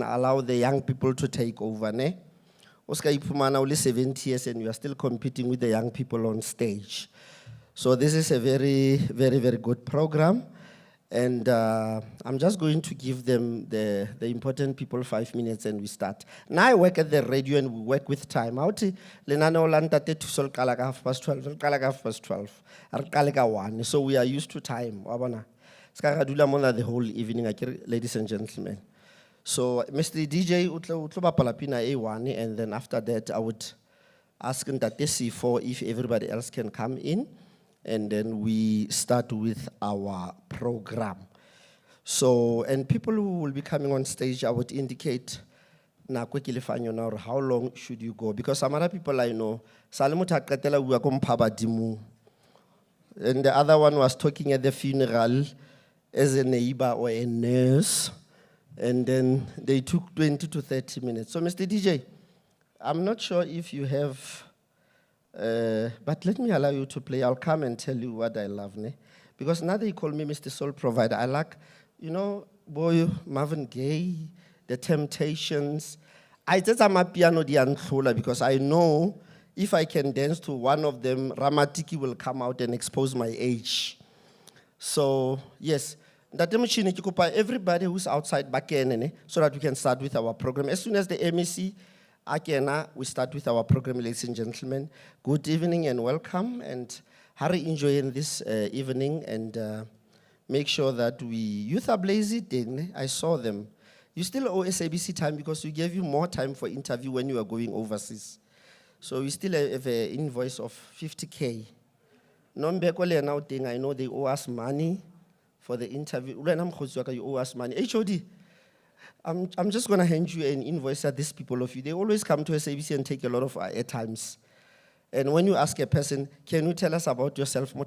allow the young people to take over, ne? Oscar Ipumana only 70 years and you are still competing with the young people on stage. So this is a very, very, very good program. And I'm just going to give them the important people 5 minutes and we start. Now I work at the radio and we work with time. So we are used to time. The whole evening, ladies and gentlemen. So Mr. DJ utlo palapina A1, and then after that I would ask Ntate C4 if everybody else can come in. And then we start with our program. So, and people who will be coming on stage, I would indicate na or how long should you go? Because some other people I know, and the other one was talking at the funeral as a neighbor or a nurse, and then they took 20 to 30 minutes. So, Mr. DJ, I'm not sure if you have. But let me allow you to play. I'll come and tell you what I love, ne? Because now they call me Mr. Soul Provider. I like, boy, Marvin Gaye, The Temptations. I just am a piano dianthula because I know if I can dance to one of them, Ramatiki will come out and expose my age. So yes, everybody who's outside back in, so that we can start with our program. As soon as the MEC we start with our program, ladies and gentlemen. Good evening and welcome, and hurry enjoying this evening, and make sure that youth are blazy. I saw them. You still owe SABC time because we gave you more time for interview when you are going overseas. So we still have an invoice of 50K. I know they owe us money for the interview. You owe us money. HOD. I'm just going to hand you an invoice at these people of you. They always come to SABC and take a lot of airtimes. And when you ask a person, can you tell us about yourself? No,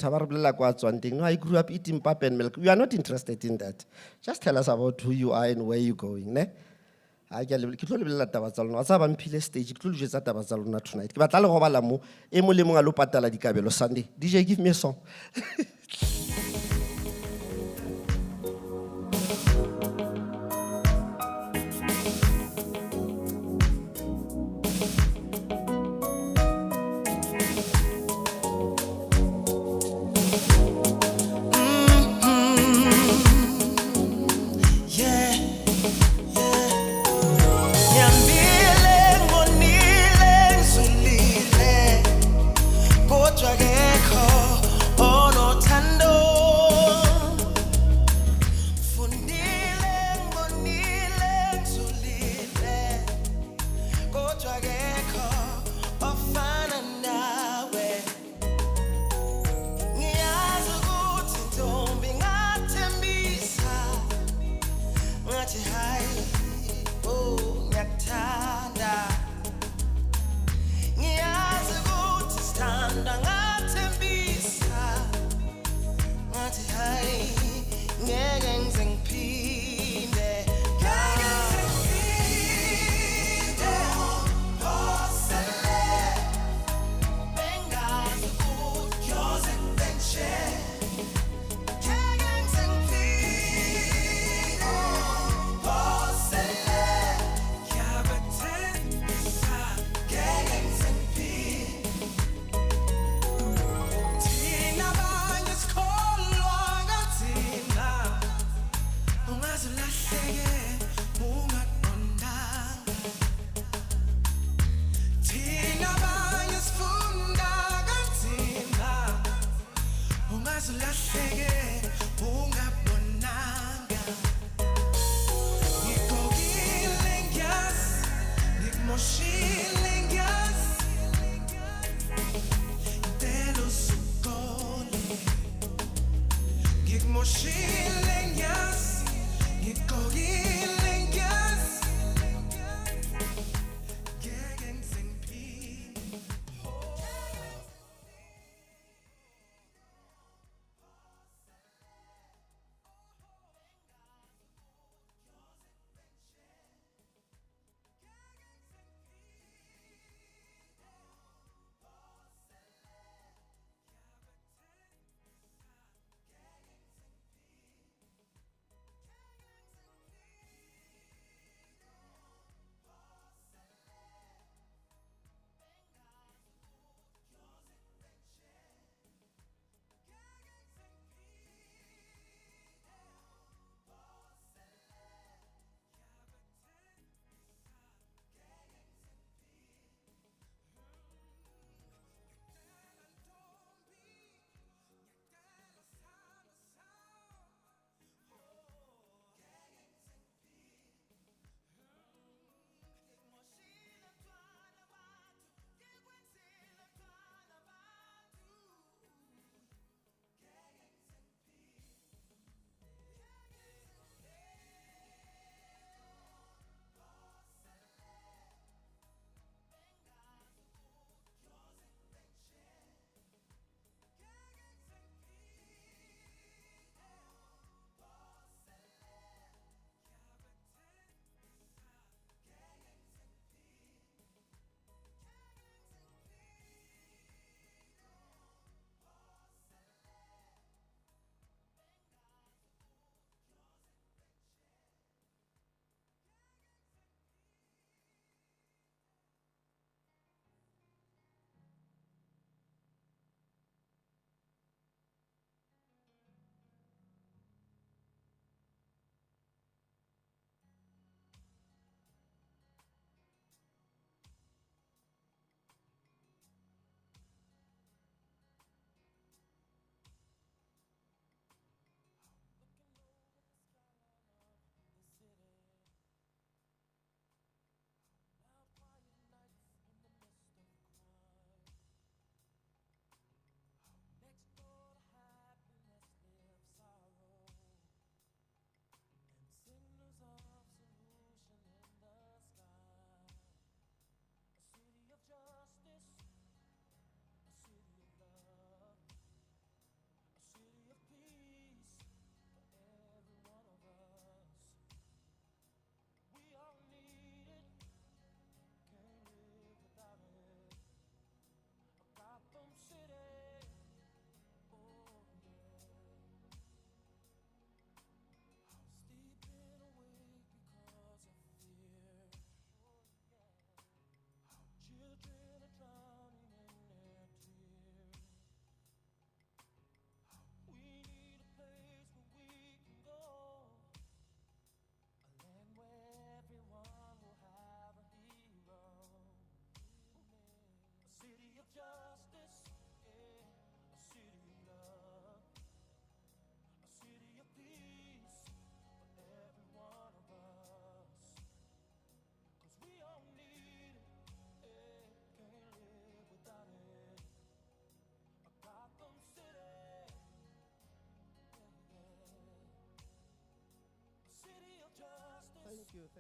I grew up eating pap and milk. You are not interested in that. Just tell us about who you are and where you're going. Ne? DJ, give me a song. Oh no.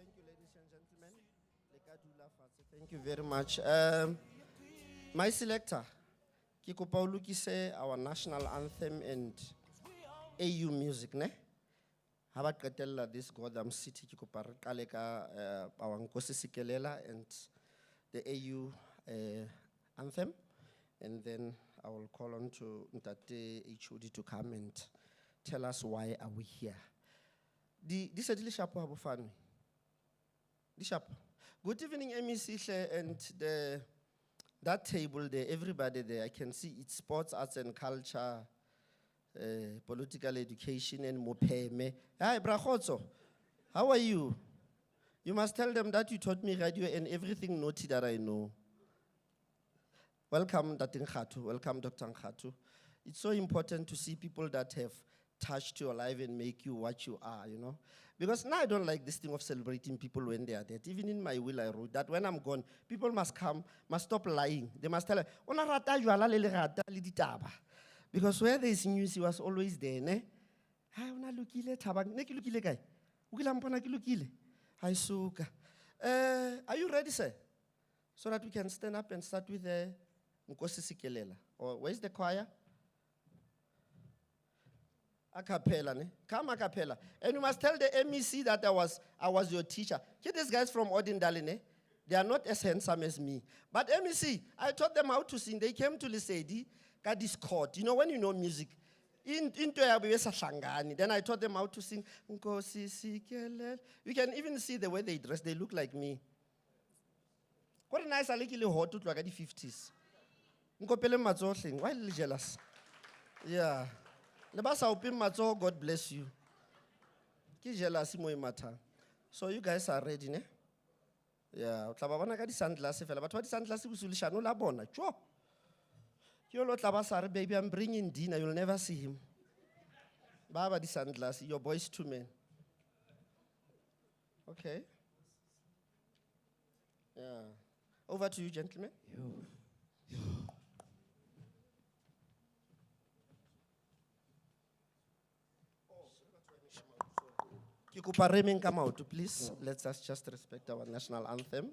Thank you, ladies and gentlemen. Thank you very much. My selector, Kiko Pauluki say our national anthem and AU music, ne? Habat Katella, this Godam City, Kiko Parkaleka, our Nkosi Sikelela, and the AU anthem. And then I will call on to Ntate HOD to come and tell us why are we here. This is Shapo Habufani. Good evening, MEC, and that table there, everybody there, I can see it's sports, arts and culture, political education, and mopeme. Hi, Brachotso, how are you? You must tell them that you taught me radio and everything naughty that I know. Welcome, Dr. Nkhatu. Welcome, Dr. Nkhatu. It's so important to see people that have touched your life and make you what you are, you know. Because now I don't like this thing of celebrating people when they are dead. Even in my will, I wrote that when I'm gone, people must come, must stop lying. They must tell her, because where there is news, he was always there, ne? Are you ready, sir? So that we can stand up and start with the Nkosi Sikelela. Or where's the choir? A cappella, ne? Come a cappella. And you must tell the MEC that I was your teacher. Get these guys from Odindale, ne? They are not as handsome as me. But MEC, I taught them how to sing. They came to Lesedi, got this chord. You know, when you know music, then I taught them how to sing. Nkosi Sikelela. You can even see the way they dress. They look like me. What a nice alikili hot to look at the 50s. Why are you jealous? Yeah. God bless you. So you guys are ready, ne? Yeah. But what sunglasses will shine la bona. Baby, I'm bringing dinner. You'll never see him. Baba the sunglasses. Your boys two men. Okay. Yeah. Over to you, gentlemen. Kikupa Reming, come out, please. Let us just respect our national anthem.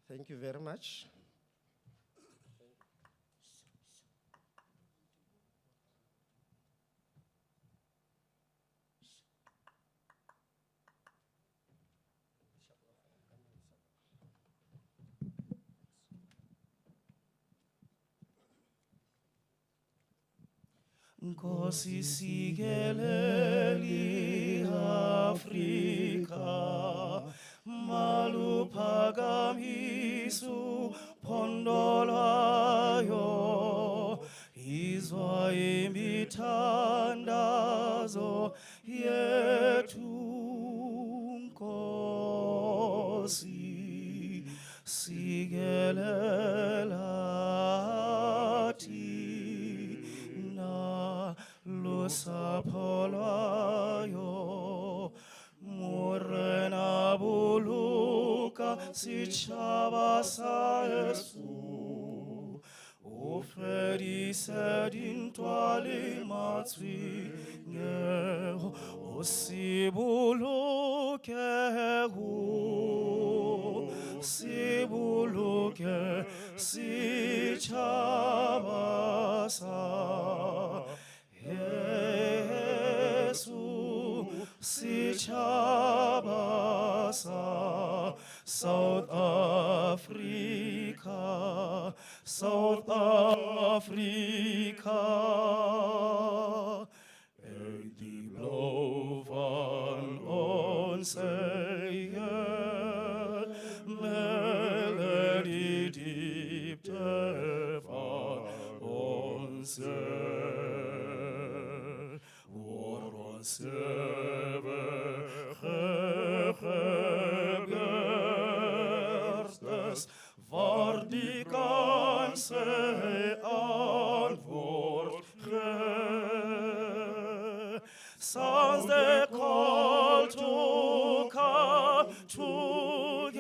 Thank you very much. Nkosi sikeleli Afrika, maluphakamisu phondolayo, izwa imithandazo yethu Nkosi sikelela Sapolayo Morena buluka sichaba sa Yesu Ofredi sedin toali matswi ngeho Osibuluke hu Sibuluke sichaba sa Yesu sichabasa South Africa, South Africa. Die blauw van onze Heer, melodie diepte van onze gebeurtes waar die ganze antwoord ge sounds the call to come together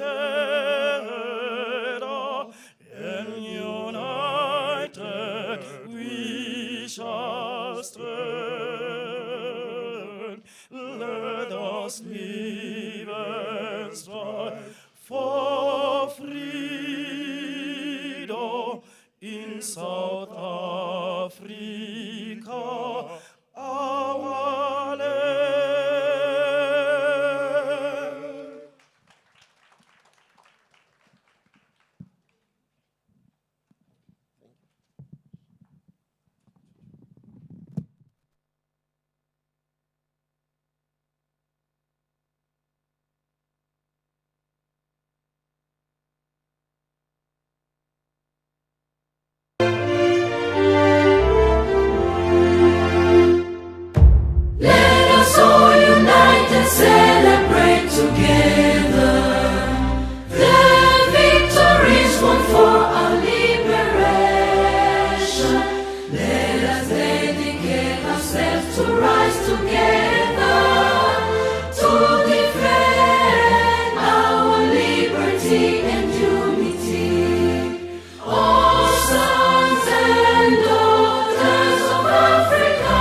and united we shall stand. Let us live and in South Africa, our land. Let us all unite and celebrate together the victories won for our liberation. Let us dedicate ourselves to rise together to defend our liberty and unity. All sons and daughters of Africa,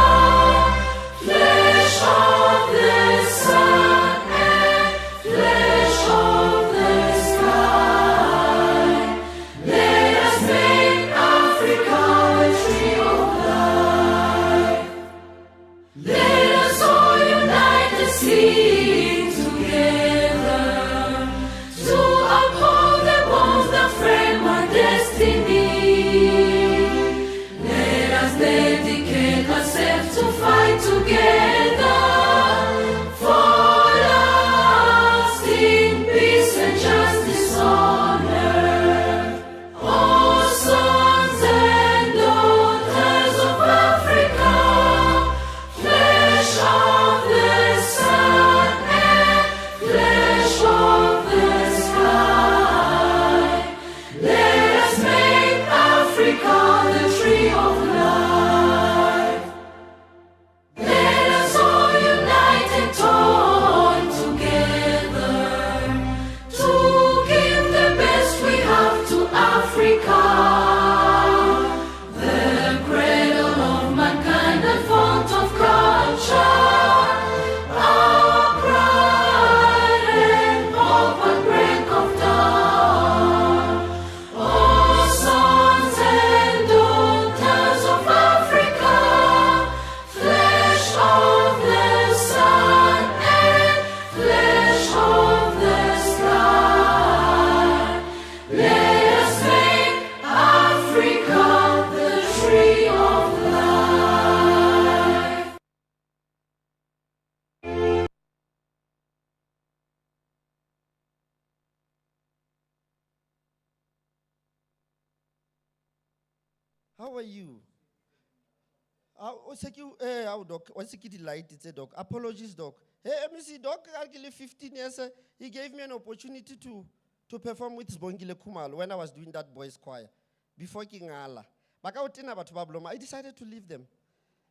flesh of the sun and flesh of the sky, let us make Africa a tree of life. Let us all unite and sing together to uphold the bonds that frame our destiny. Let us dedicate ourselves to fight together for lasting peace and justice on earth. All sons and daughters of Africa, flesh of the sun and flesh of the sky, let us make Africa the tree of life. Let us all unite and toil together to give the best we have to Africa, the cradle of mankind and font of culture, our pride and hope at break of dawn. All sons and daughters of Africa, flesh of the sun and flesh of the sky, let us make Africa the tree of life. How are you? Doc, what's the delight? It's a doc. Apologies, doc. Hey, MC Doc, actually 15 years, he gave me an opportunity to perform with Zbongile Kumal when I was doing that boys' choir before Kingala. But I decided to leave them.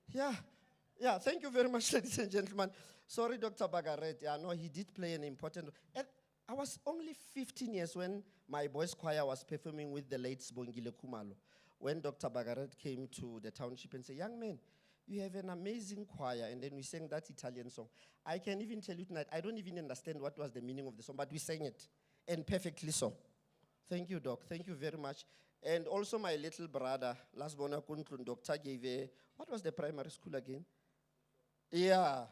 Yeah, thank you very much, ladies and gentlemen. Sorry, Dr. Bagaret. Yeah, no, he did play an important. And I was only 15 years when my boys' choir was performing with the late Zbongile Kumalo. When Dr. Bagaret came to the township and said, young man, you have an amazing choir, and then we sang that Italian song. I can even tell you tonight, I don't even understand what was the meaning of the song, but we sang it, and perfectly so. Thank you, Doc. Thank you very much. And also my little brother, last bona kuntlun, Dr. gave what was the primary school again? Yeah.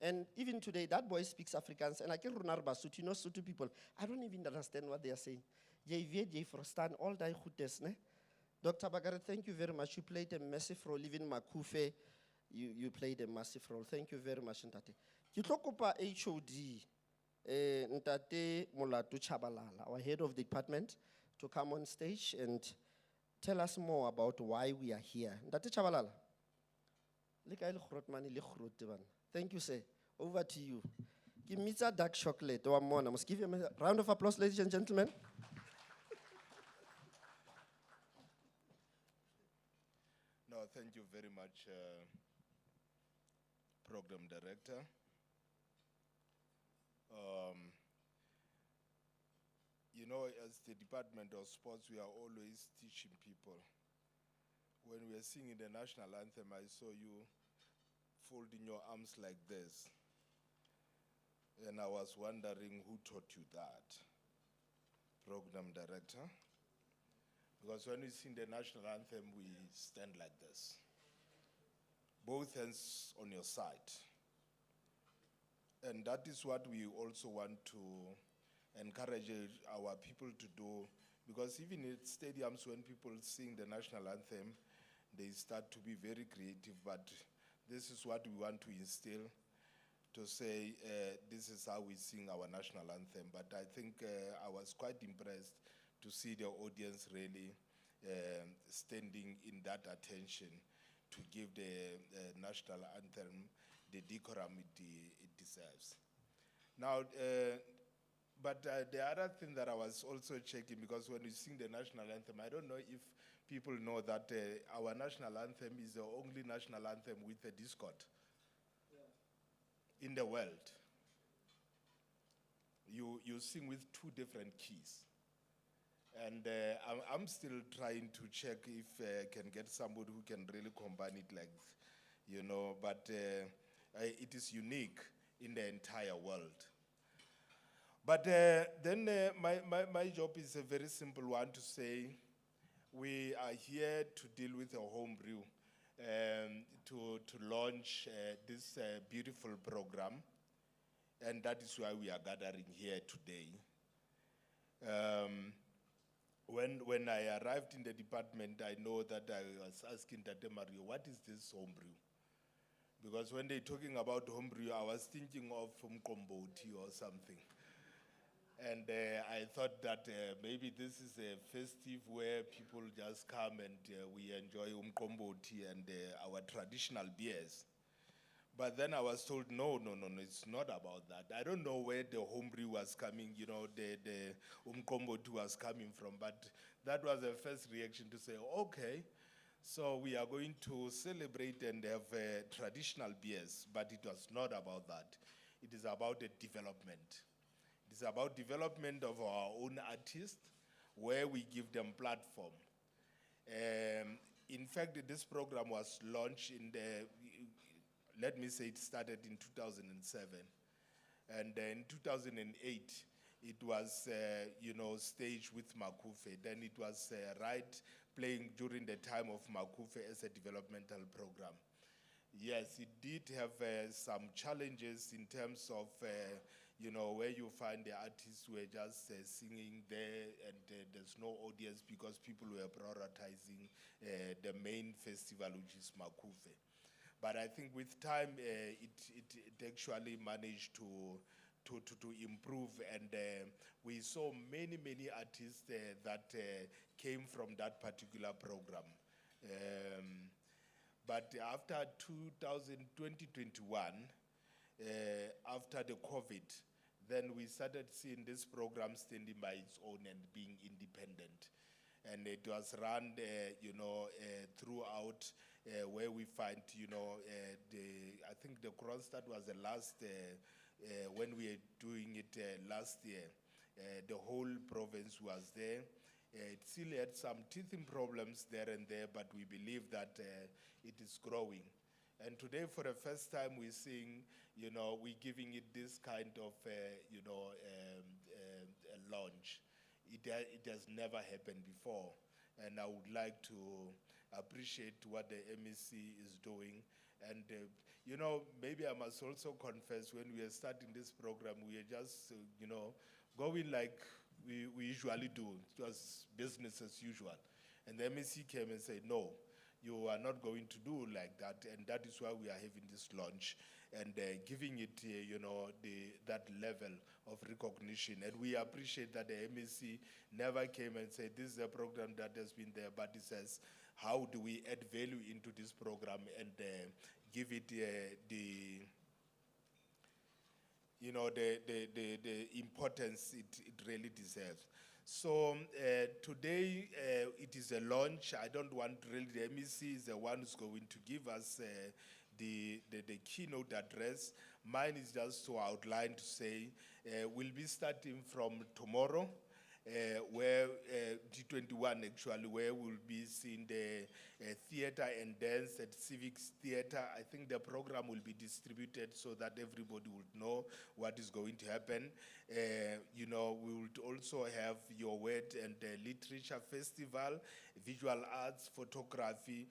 And even today, that boy speaks Afrikaans, and I can runar Basotho, you know, Sotho people. I don't even understand what they are saying. Jay Frostan, all die goodness, ne? Dr. Bagaret, thank you very much. You played a massive role. Even Makufe, you played a massive role. Thank you very much, Ntate. Kitlokopa HOD, Ntate Molatu Chabalala, our head of the department, to come on stage and tell us more about why we are here. Ntate Chabalala. Thank you, sir. Over to you. Give me that dark chocolate. One more. I must give him a round of applause, ladies and gentlemen. No, thank you very much, Program Director. You know, as the Department of Sports, we are always teaching people. When we were singing the national anthem, I saw you folding your arms like this. And I was wondering who taught you that, Program Director. Because when we sing the national anthem, we stand like this. Both hands on your side. And that is what we also want to encourage our people to do, because even in stadiums, when people sing the national anthem, they start to be very creative, but this is what we want to instill, to say this is how we sing our national anthem. But I think I was quite impressed to see the audience really standing in that attention to give the national anthem the decorum it deserves. Now, but the other thing that I was also checking, because when we sing the national anthem, I don't know if people know that our national anthem is the only national anthem with a discord in the world. You sing with 2 different keys. And I'm still trying to check if I can get somebody who can really combine it like, but it is unique in the entire world. But then my job is a very simple one, to say we are here to deal with a homebrew, to launch this beautiful program, and that is why we are gathering here today. When I arrived in the department, I know that I was asking Tate Mario, what is this homebrew? Because when they're talking about homebrew, I was thinking of Mkomboti or something. And I thought that maybe this is a festive where people just come and we enjoy Mkomboti and our traditional beers. But then I was told, no, it's not about that. I don't know where the homebrew was coming, the Umkomboti was coming from, but that was the first reaction to say, okay, so we are going to celebrate and have traditional beers, but it was not about that. It is about the development. It is about development of our own artists, where we give them platform. In fact, this program was launched in let me say it started in 2007. And in 2008, it was, staged with Makufe. Then it was playing during the time of Makufe as a developmental program. Yes, it did have some challenges in terms of, where you find the artists were just singing there and there's no audience because people were prioritizing the main festival, which is Makufe. But I think with time, it actually managed to improve, and we saw many artists that came from that particular program. But after 2021, after the COVID, then we started seeing this program standing by its own and being independent. And it was run, throughout where we find, I think the Kronstadt was the last, when we were doing it last year, the whole province was there. It still had some teething problems there and there, but we believe that it is growing. And today, for the first time, we're seeing, we're giving it this kind of, a launch. It has never happened before, and I would like to appreciate what the MEC is doing. And, maybe I must also confess, when we are starting this program, we are just, going like we usually do. It was business as usual. And the MEC came and said, no, you are not going to do like that, and that is why we are having this launch and giving it, that level of recognition. And we appreciate that the MEC never came and said, this is a program that has been there, but it says, how do we add value into this program and give it the importance it really deserves. So today it is a launch. I don't want really, the MEC is the one who's going to give us the keynote address. Mine is just to outline, to say we'll be starting from tomorrow, where the 2021 actually, where we'll be seeing the theater and dance at Civics Theater. I think the program will be distributed so that everybody would know what is going to happen. You know, we will also have your Word and Literature Festival, visual arts, photography,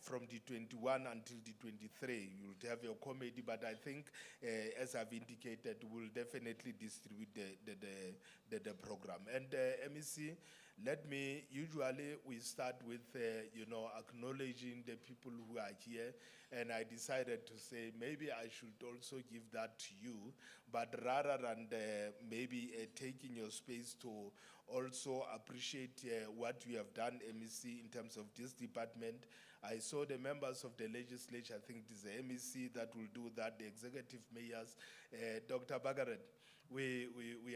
from the 21 until the 23. You'll have your comedy, but I think, as I've indicated, we'll definitely distribute the program. And MEC, usually we start with, you know, acknowledging the people who are here, and I decided to say maybe I should also give that to you, but rather than maybe taking your space to also appreciate what you have done, MEC, in terms of this department. I saw the members of the legislature, I think it is the MEC that will do that, the executive mayors. Dr. Bagaret, we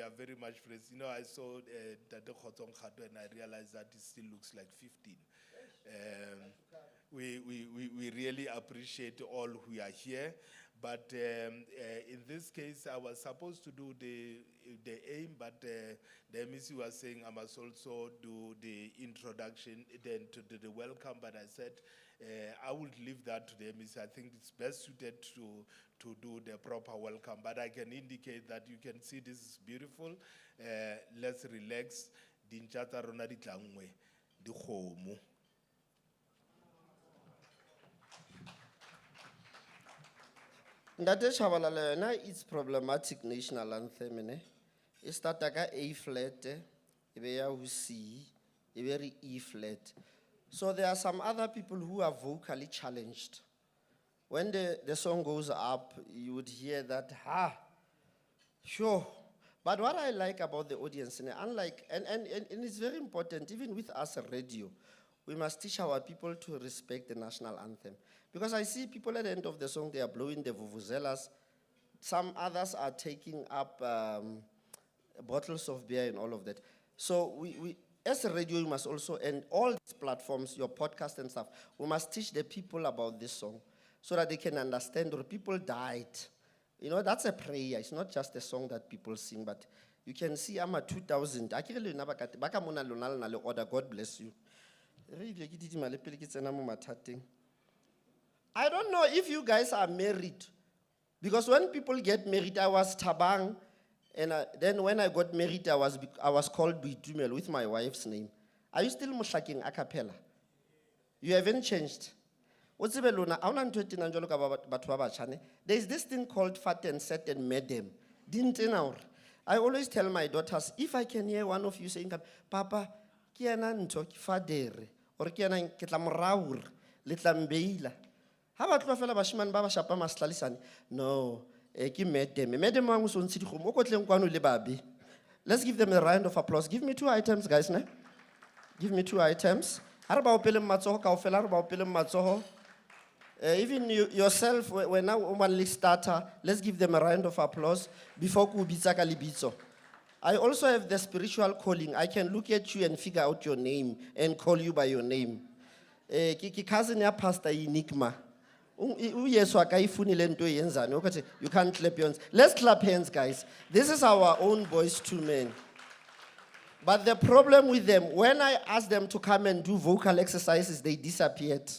are very much pleased. You know, I saw Tate Khotong Khato and I realized that it still looks like 15. We really appreciate all who are here. But in this case, I was supposed to do the aim, but the MEC was saying I must also do the introduction, then to the welcome. But I said I would leave that to the MEC. I think it's best suited to do the proper welcome. But I can indicate that you can see this is beautiful. Let's relax. Dinchata rona di tlangwe di kgomo. Ndate Shabalala, na it's problematic national anthem, ne? It starts like A flat, ebe ya C, ebe E flat. So there are some other people who are vocally challenged. When the song goes up, you would hear that, sure. But what I like about the audience, unlike, and it's very important, even with us at radio, we must teach our people to respect the national anthem. Because I see people at the end of the song, they are blowing the vuvuzelas. Some others are taking up bottles of beer and all of that. So we as a radio, you must also, and all these platforms, your podcast and stuff, we must teach the people about this song so that they can understand, or people died. You know, that's a prayer. It's not just a song that people sing, but you can see I'm at 2000. God bless you. I don't know if you guys are married, because when people get married, I was Tabang, and then when I got married, I was called Buitumel with my wife's name. Are you still mushaking a cappella? You haven't changed. There is this thing called fat and set and madam. Didn't know. I always tell my daughters, if I can hear one of you saying, Papa, kiana nto fadere, or kiana ketlamraur, litlambeila. How about Rafela Bashman Baba Shapa Maslalisan? No, let's give them a round of applause. Give me 2 items, guys. Ne? Give me 2 items. Even yourself, when now one starter, let's give them a round of applause before Kubitsa Kalibitso. I also have the spiritual calling. I can look at you and figure out your name and call you by your name. Cousin ya Pastor Enigma. You can't clap your hands. Let's clap hands, guys. This is our own boys, 2 men. But the problem with them, when I asked them to come and do vocal exercises, they disappeared.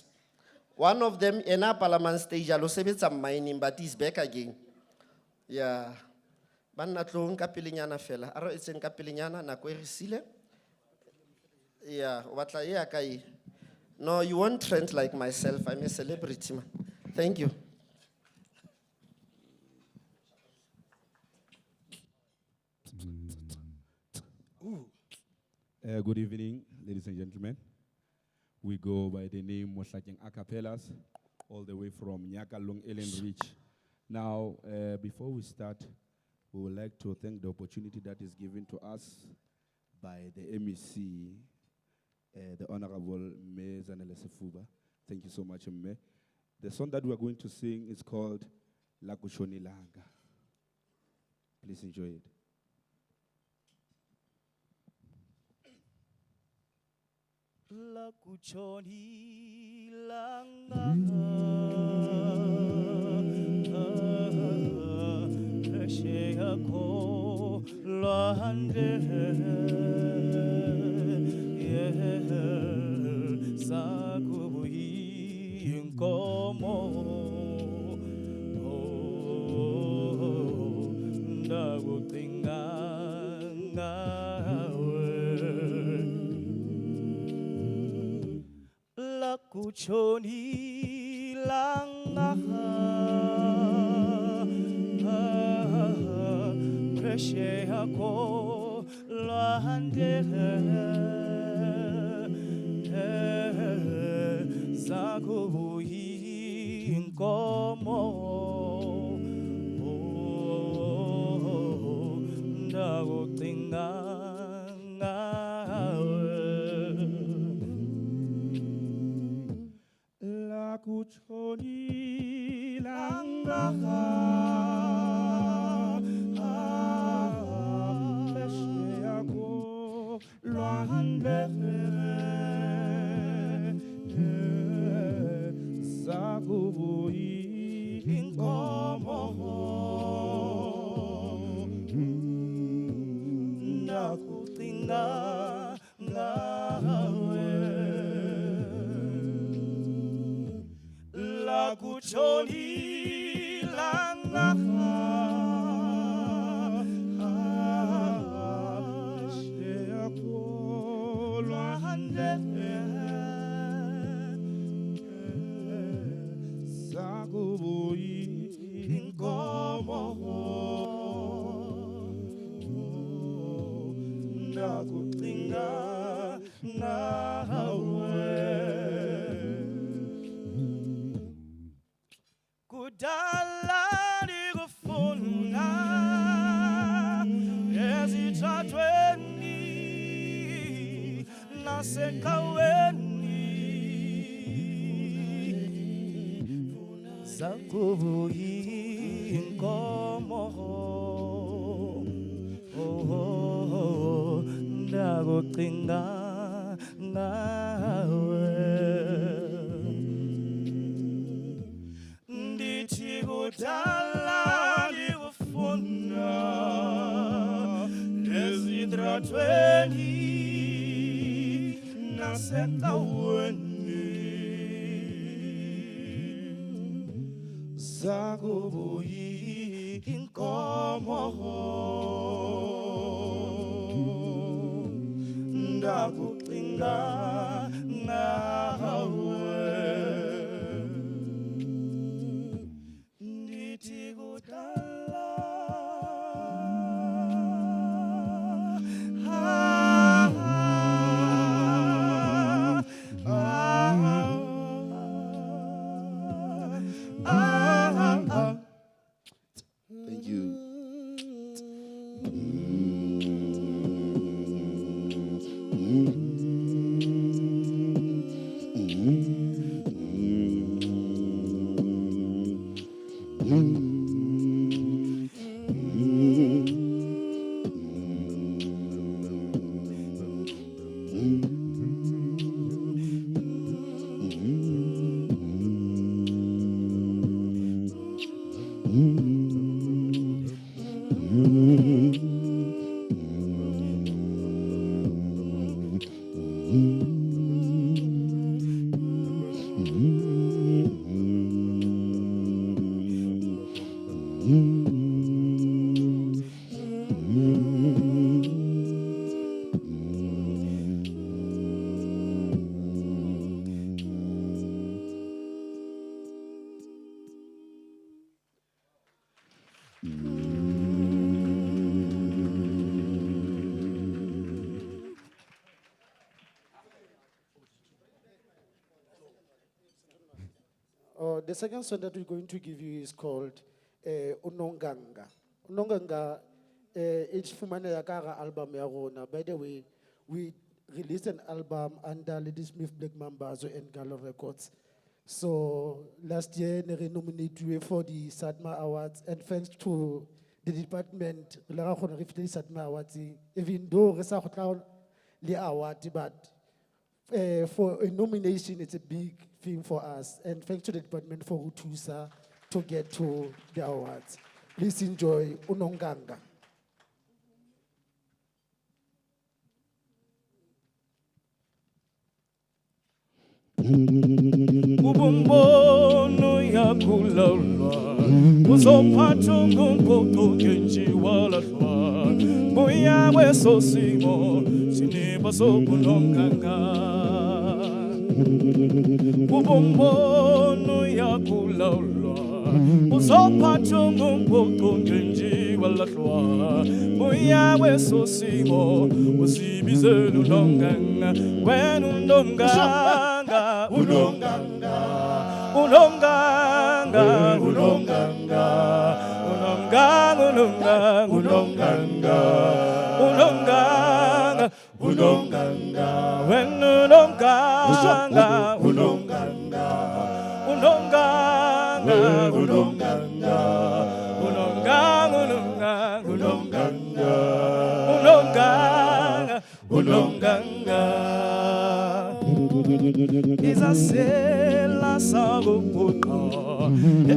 One of them in our parliament stage, I lost some mining, but he's back again. Yeah. Banatlo kapilinyana fela. Aro it's in kapilinyana na kwerisile. Yeah. Watla yeah kai. No, you won't trend like myself. I'm a celebrity, man. Thank you. Good evening, ladies and gentlemen. We go by the name Moslaking Acapellas, all the way from Nyakalung Ellen Reach. Now, before we start, we would like to thank the opportunity that is given to us by the MEC, the Honorable Mayor Zanele Sefuba. Thank you so much, Mme. The song that we are going to sing is called Lakushoni Langa. Please enjoy it. Lakuchoni langa Sheyako Lande kutshoni langa preshe yakho lwande zakubuyi inkomo ndakucinga La kuchoni langa beshe yako lwande zakubuyi inkomo ndakucinga ngawe la kutshoni langa beshe yako lwande zakubuyi inkomo ndakucinga ngawe kudala ndikufuna ezithathweni nasekaweni zakubuyi inkomo ndakucinga ngawe ndithi kudala ndikufuna ezithathweni nasekaweni zakubuyi inkomo ndakucinga ngawe ndithi kudala Thank you. The second song that we're going to give you is called Unonganga. Unonganga is fumaneka ka album ya rona. By the way, we released an album under Lady Smith Black Mambazo and Gallo Records. So last year, we nominated for the Sadma Awards, and thanks to the department, we received the Sadma Awards. Even though we received the award, but for a nomination, it's a big thing for us. And thanks to the department for Utusa to get to the awards. Please enjoy Unonganga. ubumbono yakulalwa uzophatha ngompoto kenjiwalalwa buya kwesosimo sineba sokunonganga Ubombono yakulawla uzophatha ngompoqo ngenji walahlwa buya wesosimo usibizelo nonganga wena unonganga unonganga unonganga unonganga unonganga unonganga unonganga unonganga unonganga wena unonganga unonganga unonganga unonganga unonganga unonganga unonganga izasela sakubuqa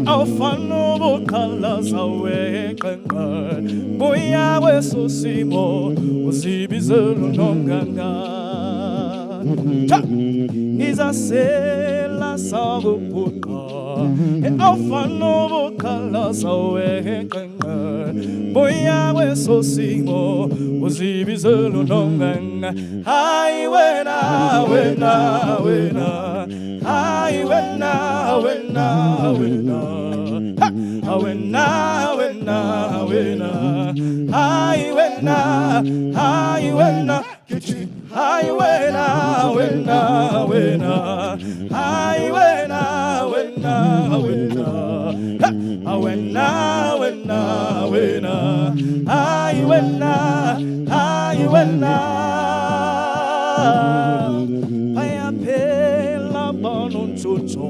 awufana ubuqala saweqenqa buya wesosimo uzibizela unonganga izasela sakubuqa awufana ubuqala saweqenqa buya wesosimo uzibizela unonganga hayi wena wena wena hayi wena wena wena wena wena wena hayi wena hayi wena hayi wena wena wena hayi wena wena wena wena wena wena hayi wena hayi wena ayaphela banontsotso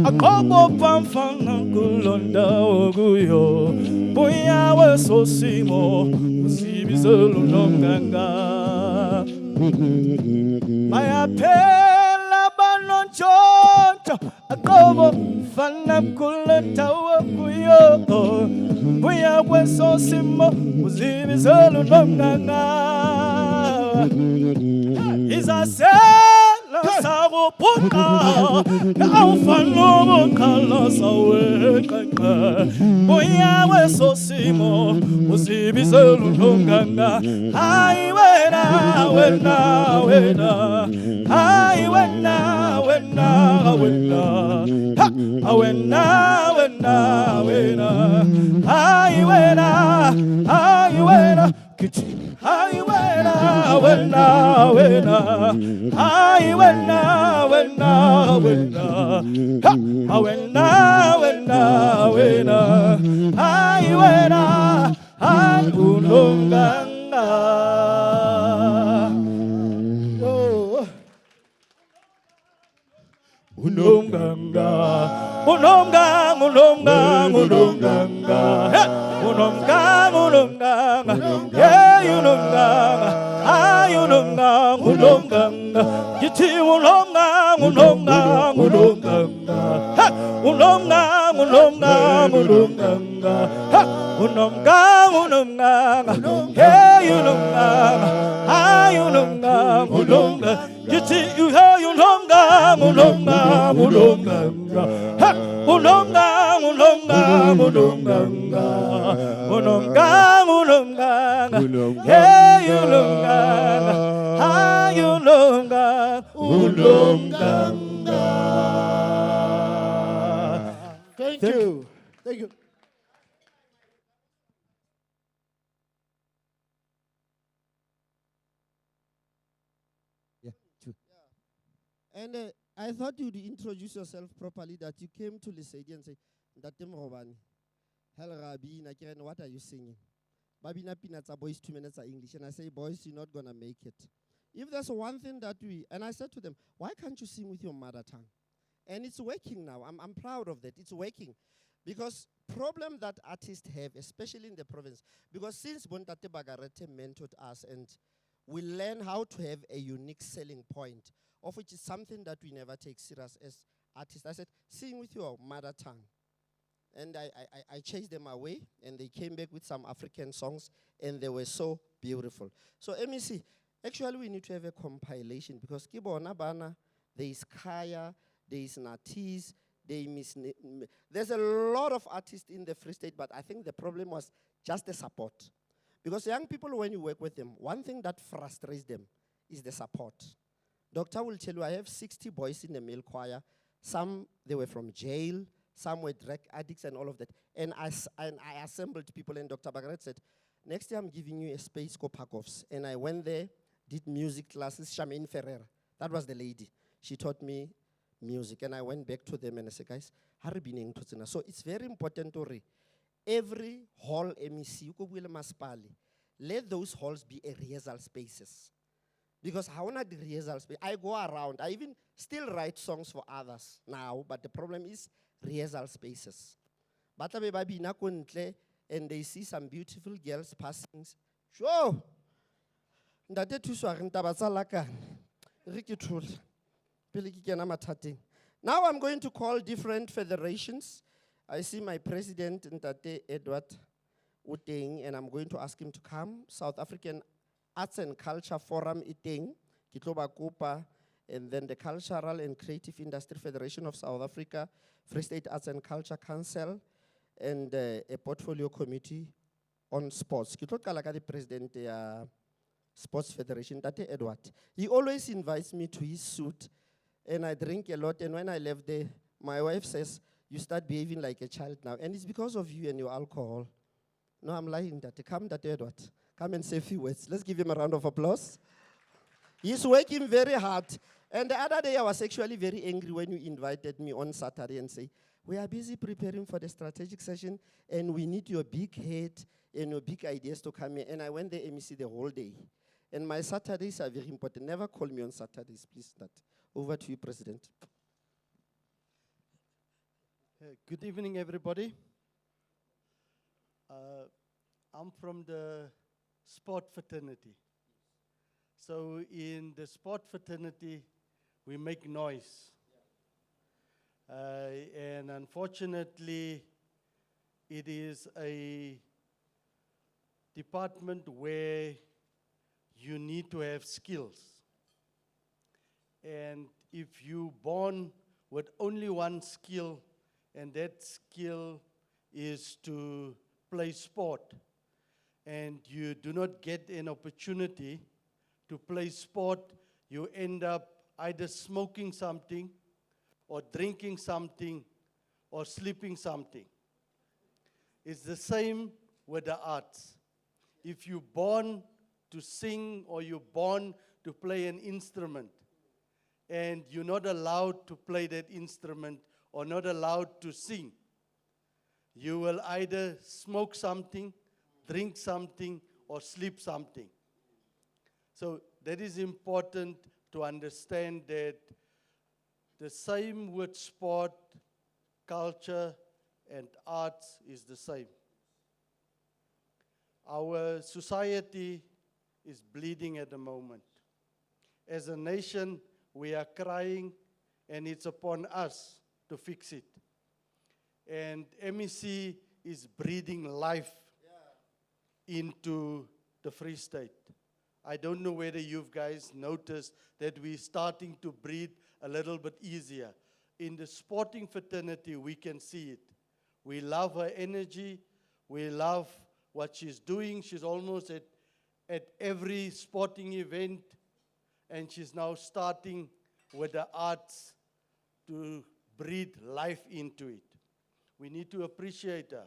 aqobo pamfana kulonda okuyo buya wesosimo usibizelo nonganga ayaphela banontsotso aqobo fana kulonda okuyo buya wesosimo usibizelo nonganga izasela sakubuqa awufana ubuqala saweqenqa buya wesosimo uzibizela unonganga hayi wena wena wena hayi wena wena wena wena wena wena hayi wena hayi wena hayi wena wena wena hayi wena wena wena wena wena wena hayi wena hayi unonganga unonganga unonganga unonganga unonganga unonganga unonganga hey unonganga ay unonganga unonganga yithi unonganga unonganga unonganga unonganga unonganga unonganga unonganga unonganga hey unonganga ay unonganga unonganga yithi hey unonganga unonganga unonganga unonganga unonganga unonganga unonganga unonganga hey unonganga ay unonganga unonganga. Thank you. Thank you. And I thought you'd introduce yourself properly, that you came to Lesedi and say, Ntate Morobane, hell Rabbi, Nakiren, what are you singing? Babina Peanuts are boys 2 minutes are English. And I say, boys, you're not going to make it. If there's one thing that and I said to them, why can't you sing with your mother tongue? And it's working now. I'm proud of that. It's working. Because problem that artists have, especially in the province, because since Bontate Bagarete mentored us and we learn how to have a unique selling point, of which is something that we never take serious as artists. I said, sing with your mother tongue. And I chased them away, and they came back with some African songs, and they were so beautiful. So MEC, actually we need to have a compilation, because Kibona Bana, there is Kaya, there is Natis, there's a lot of artists in the Free State, but I think the problem was just the support. Because young people, when you work with them, one thing that frustrates them is the support. Doctor will tell you, I have 60 boys in the male choir. Some, they were from jail. Some were drug addicts and all of that. And I assembled people, and Dr. Bagaret said, next year I'm giving you a space called Parkovs. And I went there, did music classes, Charmaine Ferreira. That was the lady. She taught me music. And I went back to them and I said, guys, so it's very important to read. Every hall MEC, let those halls be a rehearsal spaces. Because how not the rehearsal space? I go around. I even still write songs for others now, but the problem is rehearsal spaces. But and they see some beautiful girls passing. Sure. Now I'm going to call different federations. I see my president, Ntate Edward Uteng, and I'm going to ask him to come. South African Arts and Culture Forum Iteng, Kitloba Kupa, and then the Cultural and Creative Industry Federation of South Africa, Free State Arts and Culture Council, and a portfolio committee on sports. Kitloba the president of Sports Federation, Tate Edward. He always invites me to his suit, and I drink a lot, and when I left there, my wife says, you start behaving like a child now, and it's because of you and your alcohol. No, I'm lying, Tate. Come, Tate Edward. Come and say a few words. Let's give him a round of applause. He's working very hard. And the other day, I was actually very angry when you invited me on Saturday and say, we are busy preparing for the strategic session, and we need your big head and your big ideas to come here. And I went there MEC the whole day. And my Saturdays are very important. Never call me on Saturdays, please start. Over to you, President. Good evening, everybody. I'm from the sport fraternity. So in the sport fraternity, we make noise. And unfortunately, it is a department where you need to have skills. And if you're born with only one skill, and that skill is to play sport, and you do not get an opportunity to play sport, you end up either smoking something, or drinking something, or sleeping something. It's the same with the arts. If you're born to sing, or you're born to play an instrument, and you're not allowed to play that instrument, or not allowed to sing, you will either smoke something, drink something, or sleep something. So that is important to understand that the same with sport, culture, and arts is the same. Our society is bleeding at the moment. As a nation, we are crying, and it's upon us to fix it. And MEC is breathing life into the Free State. I don't know whether you guys noticed that we're starting to breathe a little bit easier. In the sporting fraternity, we can see it. We love her energy. We love what she's doing. She's almost at every sporting event, and she's now starting with the arts to breathe life into it. We need to appreciate her.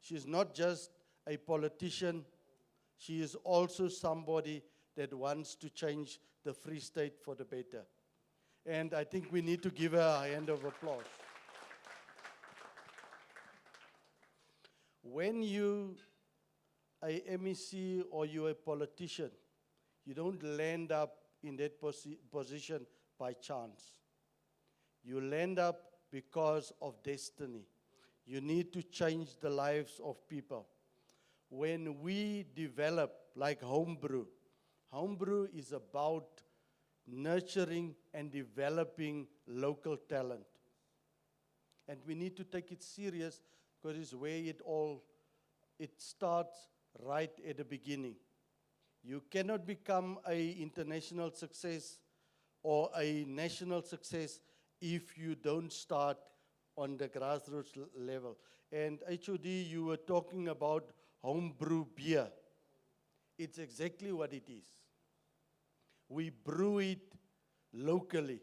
She's not just a politician. She is also somebody that wants to change the Free State for the better. And I think we need to give her a hand of applause. When you a MEC or you're a politician, you don't land up in that position by chance. You land up because of destiny. You need to change the lives of people. When we develop, like HomeBrew, HomeBrew is about nurturing and developing local talent. And we need to take it serious because it's where it starts right at the beginning. You cannot become an international success or a national success if you don't start on the grassroots level. And HOD, you were talking about homebrew beer. It's exactly what it is. We brew it locally.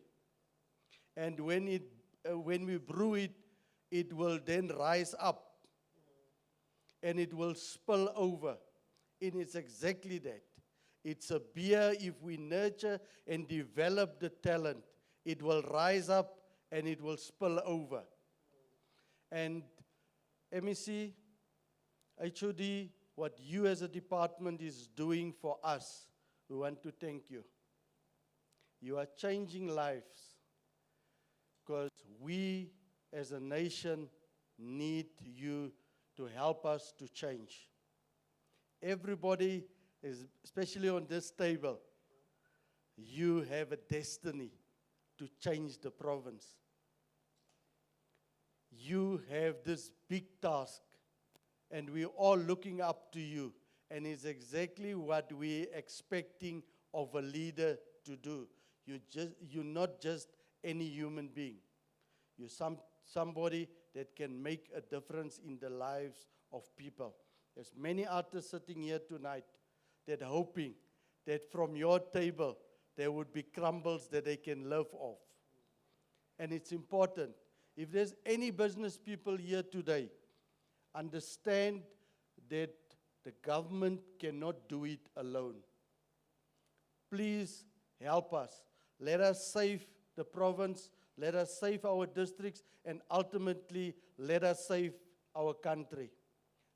And when we brew it, it will then rise up and it will spill over. And it's exactly that. It's a beer, if we nurture and develop the talent, it will rise up and it will spill over. And MEC, HOD, what you as a department is doing for us, we want to thank you. You are changing lives because we as a nation need you to help us to change. Everybody, especially on this table, you have a destiny to change the province. You have this big task, and we're all looking up to you, and it's exactly what we're expecting of a leader to do. You're not just any human being. You're somebody that can make a difference in the lives of people. There's many artists sitting here tonight that are hoping that from your table there would be crumbles that they can live off. And it's important. If there's any business people here today, understand that the government cannot do it alone. Please help us. Let us save the province, let us save our districts, and ultimately let us save our country.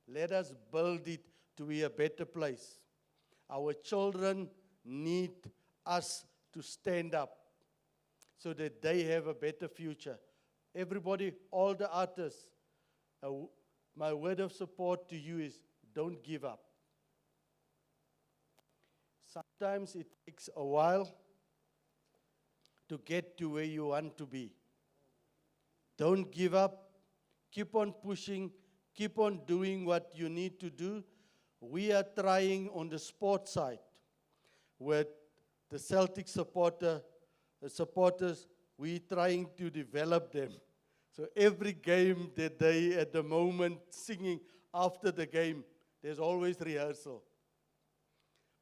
Let us build it to be a better place. Our children need us to stand up so that they have a better future. Everybody, all the artists, my word of support to you is don't give up. Sometimes it takes a while to get to where you want to be. Don't give up. Keep on pushing. Keep on doing what you need to do. We are trying on the sports side with the Celtic supporters, we're trying to develop them. So every game that they at the moment singing after the game, there's always rehearsal.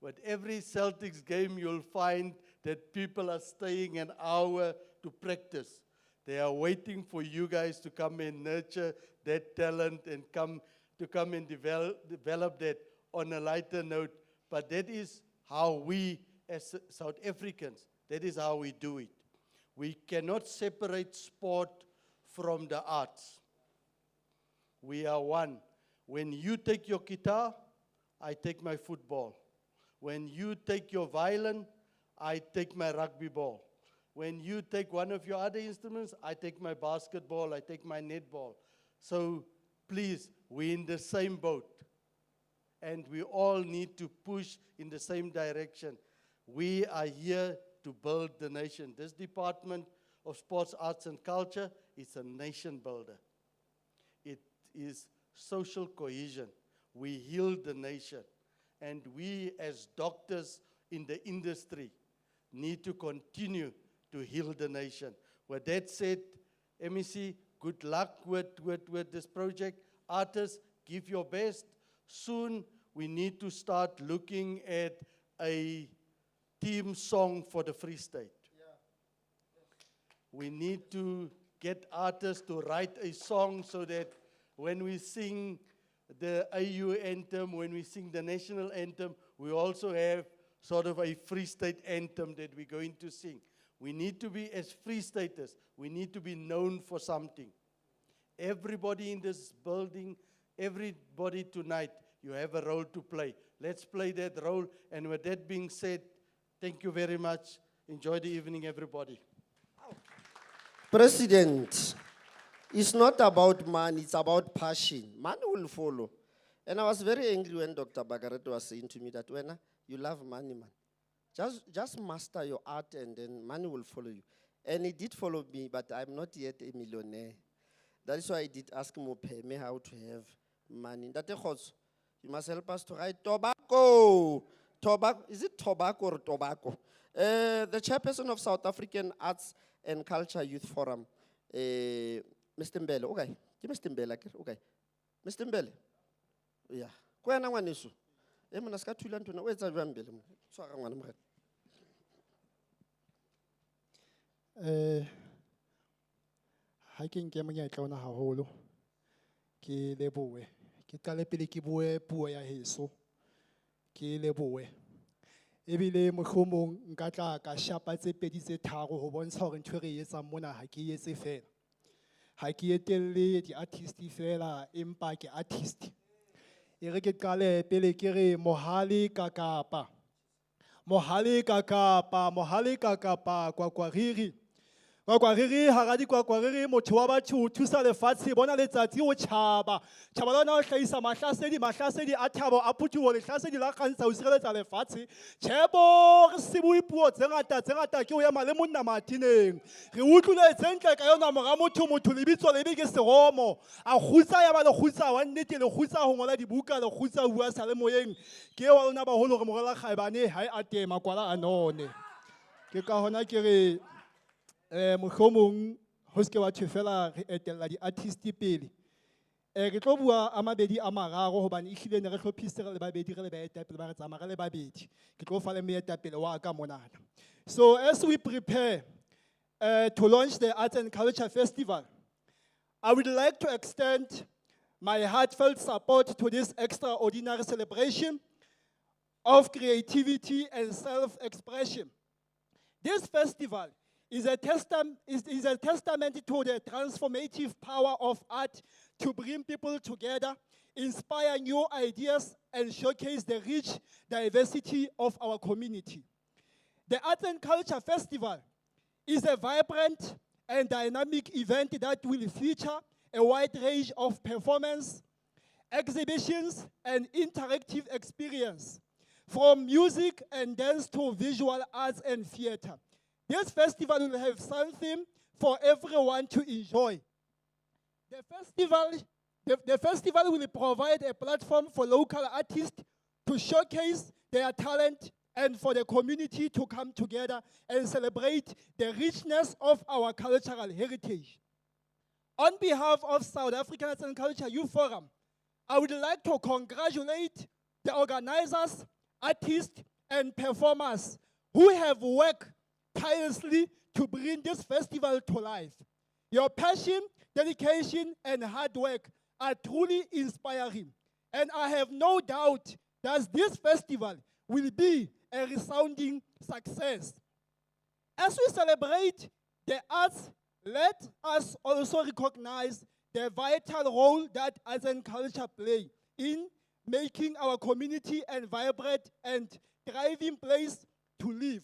But every Celtics game you'll find that people are staying an hour to practice. They are waiting for you guys to come and nurture that talent and come and develop that on a lighter note. But that is how we as South Africans, that is how we do it. We cannot separate sport from the arts. We are one. When you take your guitar, I take my football. When you take your violin, I take my rugby ball. When you take one of your other instruments, I take my basketball, I take my netball. So please, we're in the same boat. And we all need to push in the same direction. We are here to build the nation. This Department of Sports, Arts and Culture is a nation builder. It is social cohesion. We heal the nation. And we as doctors in the industry need to continue to heal the nation. With that said, MEC, good luck with this project. Artists, give your best. Soon, we need to start looking at a theme song for the Free State. We need to get artists to write a song so that when we sing the AU anthem, when we sing the national anthem, we also have sort of a Free State anthem that we're going to sing. We need to be, as Free Staters, we need to be known for something. Everybody in this building, everybody tonight, you have a role to play. Let's play that role. And with that being said, thank you very much. Enjoy the evening, everybody. President, it's not about money, it's about passion. Money will follow. And I was very angry when Dr. Bagaret was saying to me that when you love money, man, just master your art and then money will follow you. And it did follow me, but I'm not yet a millionaire. That is why I did ask Mopeme how to have money. You must help us to write tobacco. Tobacco, is it tobacco or tobacco? The chairperson of South African Arts and Culture Youth Forum, Mr. Mbele. Okay, give Mr. Mbele. Okay, Mr. Mbele. Yeah. Kwena ngwaneso. Mona ska thula ntona o etsa jwa Mbele. Tshwara ngwana mo. Ha ke nke monyetla ona haholo. Ke lebohe. Ke qale pele ke bue puo ya heso. Ke lebohe. Ebile mohlomong nka tla ka shapa tse pedi tse tharo ho bontsha hore ntho e re e etsang mona ha ke etse fela. Ha ke etelle di-artist fela empa ke artist. E re ke qale pele ke re mohale kakapa. Mohale kakapa, mohale kakapa, kwakwariri. Kwakwariri, haradi kwakwariri, motho wa batho o thusa lefatshe, bona letsatsi o tjhaba. Tjhaba lona o hlahisa mahlasedi a thabo a phutuho, lehlasedi la kgantsa ho sireletsa lefatshe. Tjhebo, re se bue puo tse ngata ke ho ema le monna matineng. Re utlwiletse ntle ka yona mora motho lebitso lebe ke seromo. A kgutsa ya ba le kgutsa wa nnete, le kgutsa ho ngola dibuka, le kgutsa ho bua sa le moyeng. Ke wa lona baholo re morela kgaebane ha e ate makwala a none. Ke ka hona ke re mohlomong ho se ke wa thefela re etella di-artist pele. Ke tlo bua a mabedi a mararo hobane ehlile ne re hlophise re le babedi re le baetapele ba re tsamaya re le babedi. Ke tlo fa le moetapele wa ka monana. So as we prepare to launch the Arts and Culture Festival, I would like to extend my heartfelt support to this extraordinary celebration of creativity and self-expression. This festival is a testament to the transformative power of art to bring people together, inspire new ideas, and showcase the rich diversity of our community. The Arts and Culture Festival is a vibrant and dynamic event that will feature a wide range of performance, exhibitions, and interactive experience, from music and dance to visual arts and theater. This festival will have something for everyone to enjoy. The festival will provide a platform for local artists to showcase their talent and for the community to come together and celebrate the richness of our cultural heritage. On behalf of South African Arts and Culture Youth Forum, I would like to congratulate the organizers, artists, and performers who have worked tirelessly to bring this festival to life. Your passion, dedication, and hard work are truly inspiring, and I have no doubt that this festival will be a resounding success. As we celebrate the arts, let us also recognize the vital role that arts and culture play in making our community a vibrant and thriving place to live.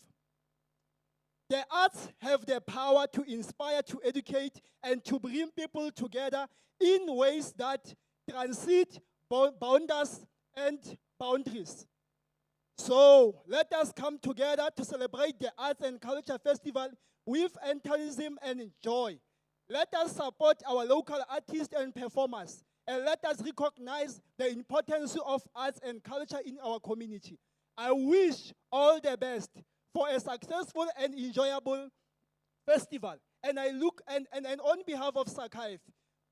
The arts have the power to inspire, to educate, and to bring people together in ways that transcend boundaries and boundaries. So let us come together to celebrate the Arts and Culture Festival with enthusiasm and joy. Let us support our local artists and performers, and let us recognize the importance of arts and culture in our community. I wish all the best for a successful and enjoyable festival. And on behalf of SACAIF,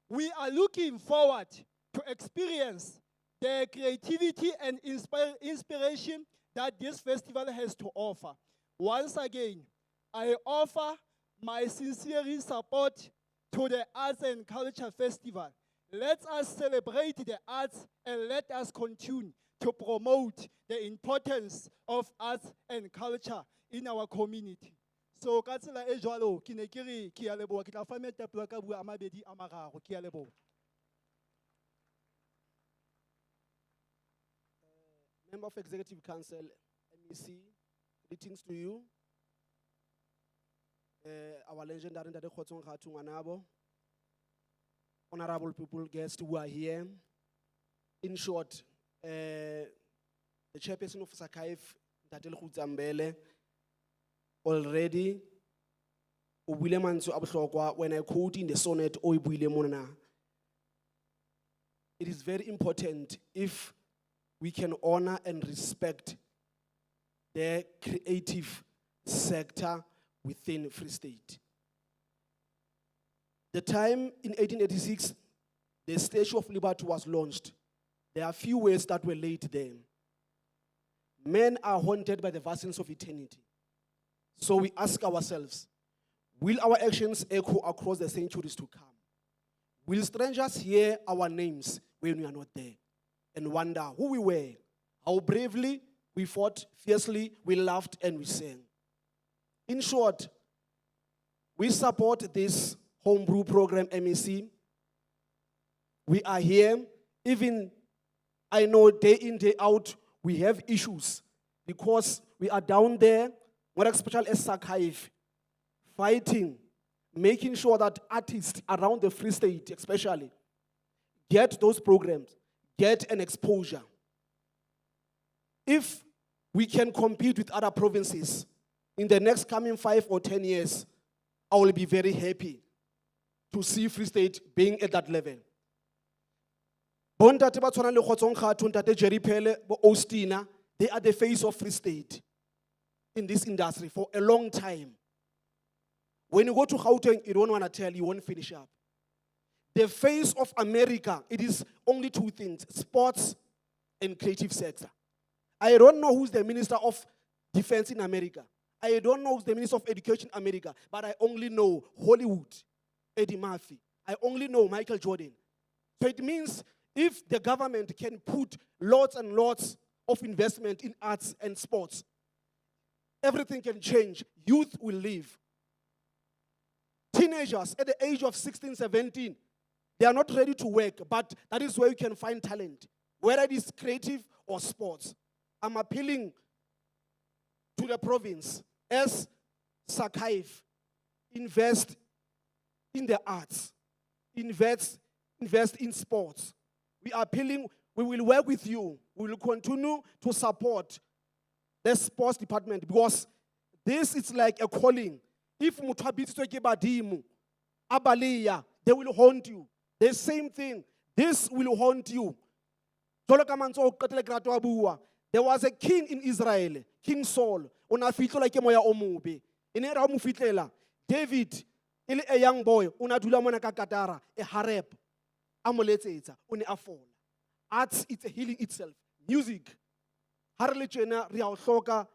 we are looking forward to experience the creativity and inspiration that this festival has to offer. Once again, I offer my sincere support to the Arts and Culture Festival. Let us celebrate the arts and let us continue to promote the importance of arts and culture in our community. So ka tsela e jwalo ke ne ke re ke a leboha, ke tla fa moetapele ka bua a mabedi a mararo, ke a leboha. Member of Executive Council, MEC, greetings to you. Our legendary Ndade Kgotsong Kgatho Ngwanabo, honorable people, guests who are here. In short, the chairperson of SACAIF, Ndade Lekhutsambele, already, when I quote in the sonnet, it is very important if we can honor and respect the creative sector within Free State. The time in 1886, the Statue of Liberty was launched. There are a few words that were laid there. Men are haunted by the visions of eternity. So we ask ourselves, Will our actions echo across the centuries to come? Will strangers hear our names when we are not there and wonder who we were, how bravely we fought, fiercely we laughed and we sang? In short, we support this homebrew program, MEC. We are here, even I know day in, day out, we have issues because we are down there, more especially as Sakhaif, fighting, making sure that artists around the Free State, especially, get those programs, get an exposure. If we can compete with other provinces in the next coming 5 or 10 years, I will be very happy to see Free State being at that level. Bontate ba tshwana le Kgotsong Kgatho, Ntate Jerry Pele, bo Ostina, they are the face of Free State in this industry for a long time. When you go to Gauteng, you don't want to tell, you won't finish up. The face of America, it is only two things, sports and creative sector. I don't know who's the Minister of Defense in America. I don't know who's the Minister of Education in America, but I only know Hollywood, Eddie Murphy. I only know Michael Jordan. So it means if the government can put lots and lots of investment in arts and sports, everything can change. Youth will live. Teenagers at the age of 16, 17, they are not ready to work, but that is where you can find talent, whether it is creative or sports. I'm appealing to the province as Sakhaif, invest in the arts, invest in sports. We are appealing, we will work with you. We will continue to support the sports department because this is like a calling. If Badimo, Abalia, they will haunt you. The same thing, this will haunt you. There was a king in Israel, King Saul. Una fitlo like moya omobe. Ine ra mo fitlela. David, ile a young boy, una dula mona ka Katara, a harep. Amoletsetsa, one a fall. Arts, it's a healing itself. Music. Harle tjena re a o hloka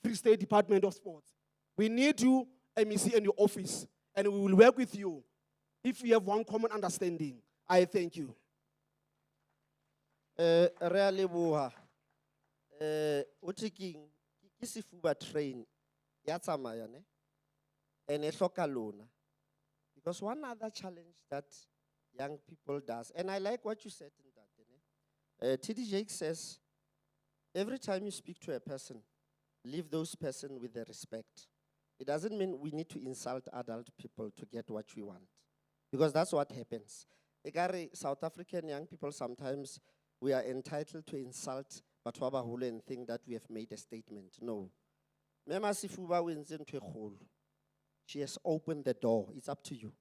Free State Department of Sports. We need you, MEC, in your office, and we will work with you if we have one common understanding. I thank you. Really, Buha. Uchiking, kisifuba train, yatsamaya ne, and a lona. Because one other challenge that young people does, and I like what you said in that. TD says, every time you speak to a person, leave those person with the respect. It doesn't mean we need to insult adult people to get what we want, because that's what happens. South African young people, sometimes we are entitled to insult Batwaba Hulu and think that we have made a statement. No. Mema Sifuba wins into a hole. She has opened the door. It's up to you.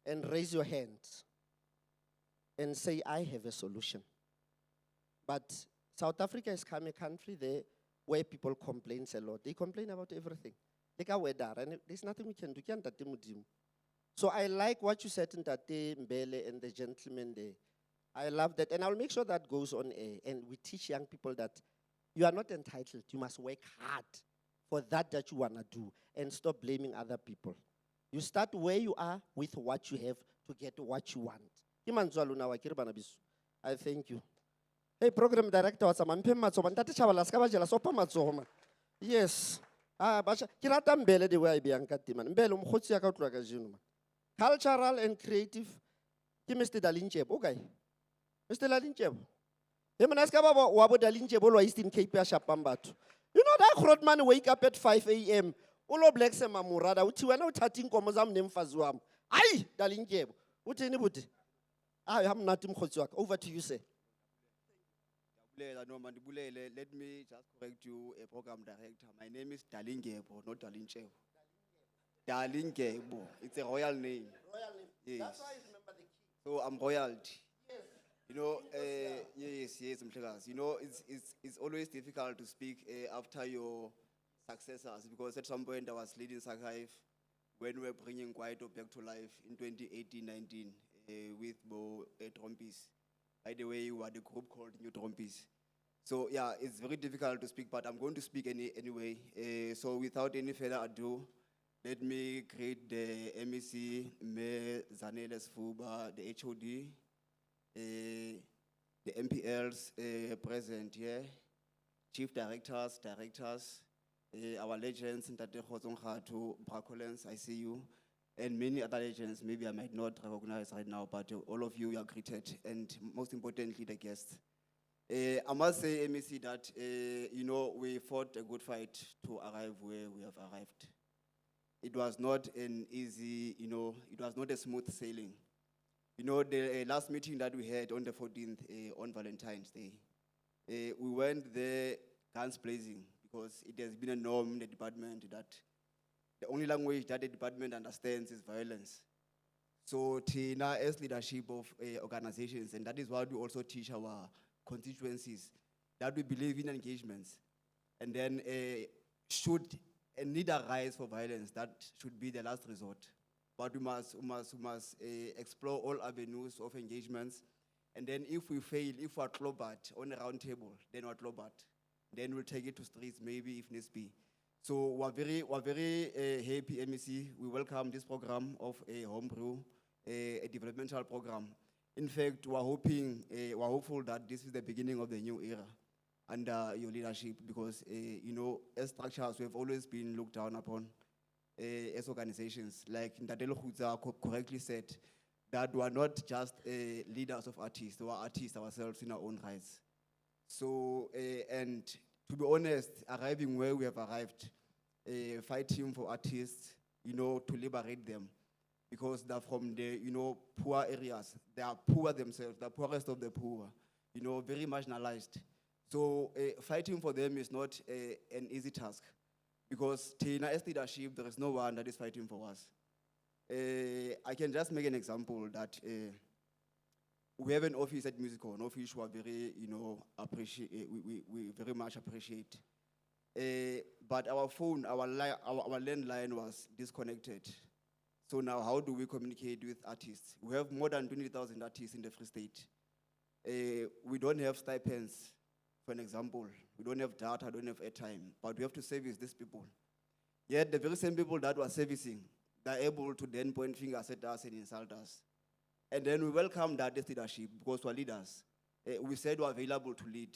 And raise your hand and say, I have a solution. But South Africa has come a country there where people complain a lot. They complain about everything. They got weather, and there's nothing we can do. So I like what you said in Tate Mbele and the gentleman there. I love that, and I'll make sure that goes on air, and we teach young people that you are not entitled. You must work hard for that you want to do, and stop blaming other people. You start where you are with what you have to get what you want. I thank you. Hey, program director, what's yes. Cultural and creative. Mr. Dalincheb, okay. Mr. Dalincheb. You know that Krodman wake up at 5 a.m. Ulo blacks and Mamurada, which were not touching Komozam name Fazuam. Aye, Dalincheb. What anybody? I am not in Khotsuak. Over to you, sir. Let me just correct you, a program director. My name is Dalingebo, not Dalincheb. Dalingebo. It's a royal name. Royal name. Yes. That's why I remember the king. So I'm royalty. Yes. You know, yes, Mtlegas. You know, it's always difficult to speak after your successors, because at some point I was leading Sakhaif when we were bringing Kwaito back to life in 2018-19 with Bo Trompis. By the way, we had a group called New Trompis. So yeah, it's very difficult to speak, but I'm going to speak anyway. So without any further ado, let me greet the MEC, Mayor Zanele Sfuba, the HOD, the MPLs present here, chief directors, our legends, Ntate Khotsong Kgatho, Bracolens, I see you, and many other legends, maybe I might not recognize right now, but all of you are greeted, and most importantly, the guests. I must say, MEC, that, we fought a good fight to arrive where we have arrived. It was not an easy, it was not a smooth sailing. The last meeting that we had on the 14th, on Valentine's Day, we went there guns blazing because it has been a norm in the department that the only language that the department understands is violence. So Tina, as leadership of organizations, and that is what we also teach our constituencies, that we believe in engagements. And then should a need arise for violence, that should be the last resort. But we must explore all avenues of engagements. And then if we fail, if we're clobbered on a round table, then we're clobbered. Then we'll take it to streets, maybe if needs be. So we're very happy, MEC. We welcome this program of a HomeBrew, a developmental program. In fact, we're hopeful that this is the beginning of the new era under your leadership because, as structures, we have always been looked down upon as organizations. Like Ntatelo Khutsa correctly said, that we are not just leaders of artists, we are artists ourselves in our own rights. So, and to be honest, arriving where we have arrived, fighting for artists, to liberate them, because they're from the, poor areas. They are poor themselves, the poorest of the poor, very marginalized. So fighting for them is not an easy task, because Tina, as leadership, there is no one that is fighting for us. I can just make an example that we have an office at Musical, an office we are very, we very much appreciate. But our phone, our landline was disconnected. So now how do we communicate with artists? We have more than 20,000 artists in the Free State. We don't have stipends, for an example. We don't have data, don't have airtime, but we have to service these people. Yet the very same people that we're servicing, they're able to then point fingers at us and insult us. And then we welcome that as leadership because we're leaders. We said we're available to lead.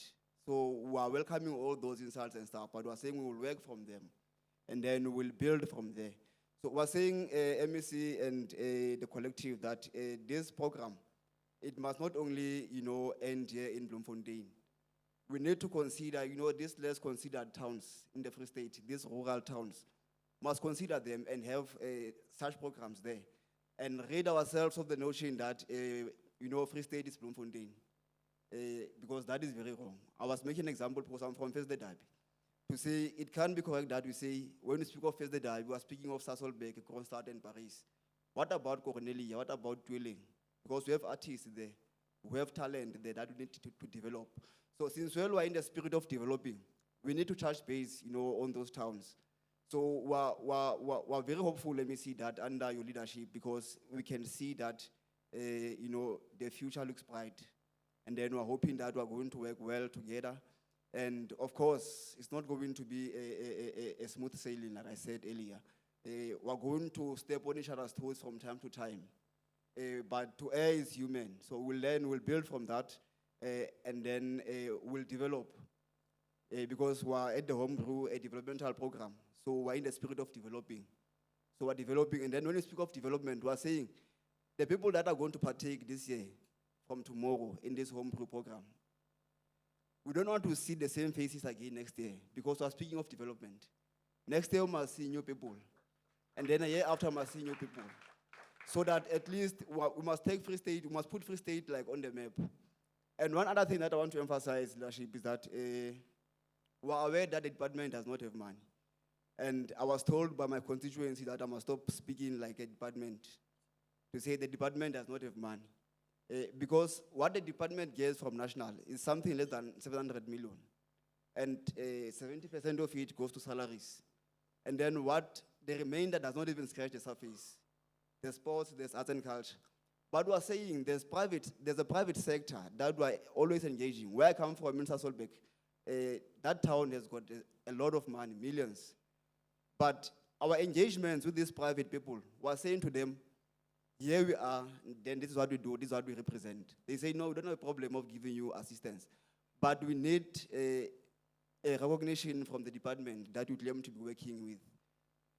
So we are welcoming all those insults and stuff, but we're saying we will work from them. And then we'll build from there. So we're saying, MEC and the collective, that this program, it must not only, end here in Bloemfontein. We need to consider, these less considered towns in the Free State, these rural towns, must consider them and have such programs there. And rid ourselves of the notion that, Free State is Bloemfontein. Because that is very wrong. I was making an example because I'm from First Derby. To say, it can't be correct that we say, when we speak of First Derby, we are speaking of Sasolburg, Kronstadt, and Paris. What about Cornelia? What about Dwelling? Because we have artists there, we have talent there that we need to develop. So since we are in the spirit of developing, we need to touch base, on those towns. So we're very hopeful, let me see that under your leadership, because we can see that, the future looks bright. And then we're hoping that we're going to work well together. And of course, it's not going to be a smooth sailing, like I said earlier. We're going to step on each other's toes from time to time. But to err is human. So we'll learn, we'll build from that, and then we'll develop. Because we're at the HomeBrew, a developmental program. So we're in the spirit of developing. So we're developing, and then when we speak of development, we're saying the people that are going to partake this year, from tomorrow, in this HomeBrew program, we don't want to see the same faces again next year, because we're speaking of development. Next year, we must see new people. And then a year after, we must see new people. So that at least we must take Free State, we must put Free State like on the map. And one other thing that I want to emphasize, leadership, is that we are aware that the department does not have money. And I was told by my constituency that I must stop speaking like a department, to say the department does not have money. Because what the department gets from national is something less than 700 million. And 70% of it goes to salaries. And then what the remainder does not even scratch the surface. There's sports, there's arts and culture. But we're saying there's a private sector that we're always engaging. Where I come from in Sasolburg, that town has got a lot of money, millions. But our engagements with these private people was saying to them, here we are, then this is what we do, this is what we represent. They say, no, we don't have a problem of giving you assistance, but we need a recognition from the department that you claim to be working with.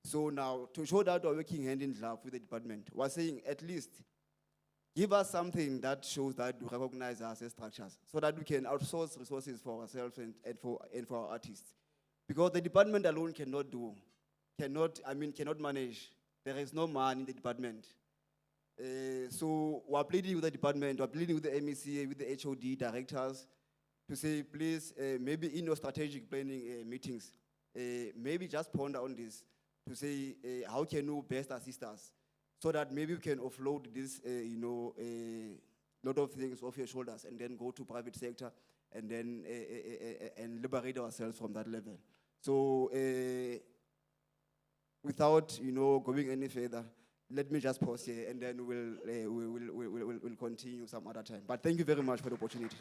So now, to show that we're working hand in glove with the department, we're saying at least give us something that shows that you recognize us as structures, so that we can outsource resources for ourselves and for our artists. Because the department alone cannot manage. There is no man in the department. So we're pleading with the department, we're pleading with the MECA, with the HOD directors, to say, please, maybe in your strategic planning meetings, maybe just ponder on this, to say, how can you best assist us, so that maybe we can offload this, lot of things off your shoulders, and then go to private sector, and then and liberate ourselves from that level. So, without going any further, let me just pause here, and then we'll continue some other time. But thank you very much for the opportunity.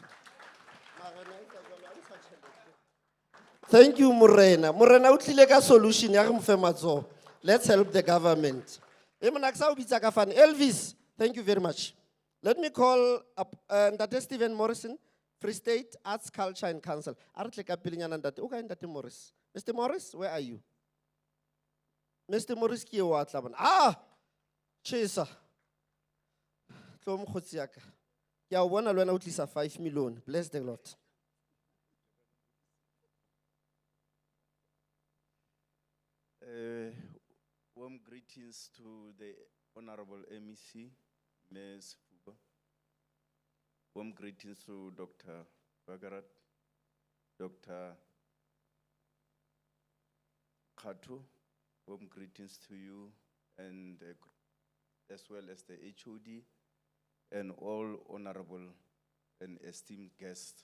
Thank you, Morena. Morena, o tlile ka solution ya re mo fe matsoho. Let's help the government. Elvis, thank you very much. Let me call up Ntate Stephen Morrison, Free State Arts, Culture and Council. Okay, Ntate Morris. Mr. Morris, where are you? Mr. Morris, ki wa tla Ah, Chesa. Tlo mkhotsi ya ka. Ke a bona le wena o tlisa 5 million. Bless the Lord. Warm greetings to the Honorable MEC, Ms. Fuba. Warm greetings to Dr. Bagarat, Dr. Khato. Warm greetings to you, and as well as the HOD and all honorable and esteemed guests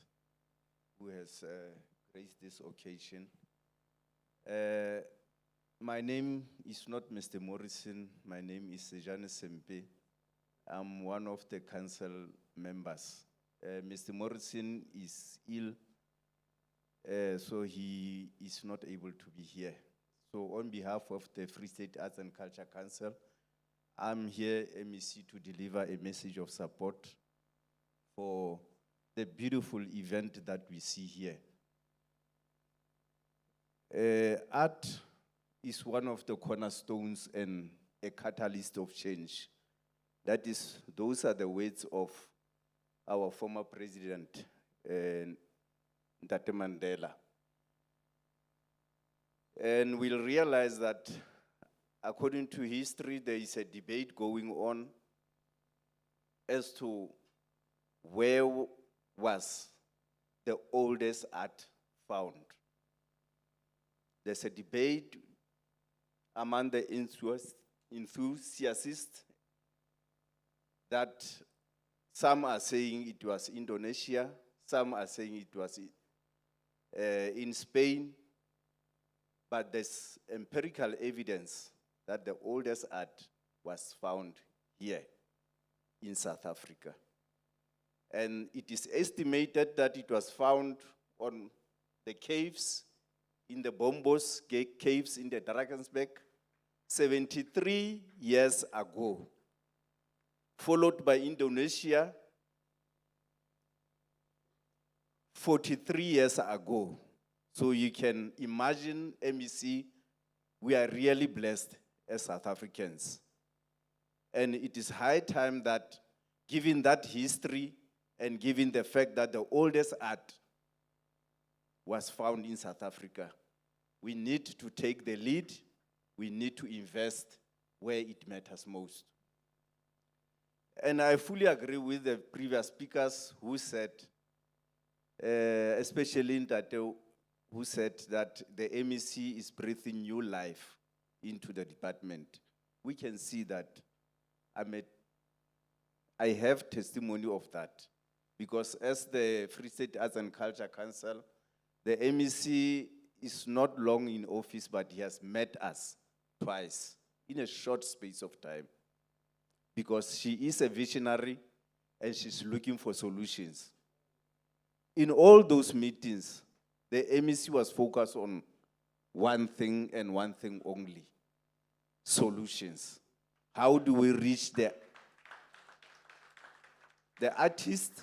who has graced this occasion. My name is not Mr. Morrison. My name is Sejane Sempe. I'm one of the council members. Mr. Morrison is ill, so he is not able to be here. So on behalf of the Free State Arts and Culture Council, I'm here, MEC, to deliver a message of support for the beautiful event that we see here. Art is one of the cornerstones and a catalyst of change. Those are the words of our former president, Ntate Mandela. And we'll realize that according to history, there is a debate going on as to where was the oldest art found. There's a debate among the enthusiasts that some are saying it was Indonesia, some are saying it was in Spain, but there's empirical evidence that the oldest art was found here in South Africa. And it is estimated that it was found on the caves, in the Bombos caves in the Drakensberg, 73 years ago, followed by Indonesia, 43 years ago. So you can imagine, MEC, we are really blessed as South Africans. And it is high time that, given that history and given the fact that the oldest art was found in South Africa, we need to take the lead, we need to invest where it matters most. And I fully agree with the previous speakers who said, especially Ntate, who said that the MEC is breathing new life into the department. We can see that. I have testimony of that, because as the Free State Arts and Culture Council, the MEC is not long in office, but he has met us twice in a short space of time, because she is a visionary and she's looking for solutions. In all those meetings, the MEC was focused on one thing and one thing only: solutions. How do we reach the artist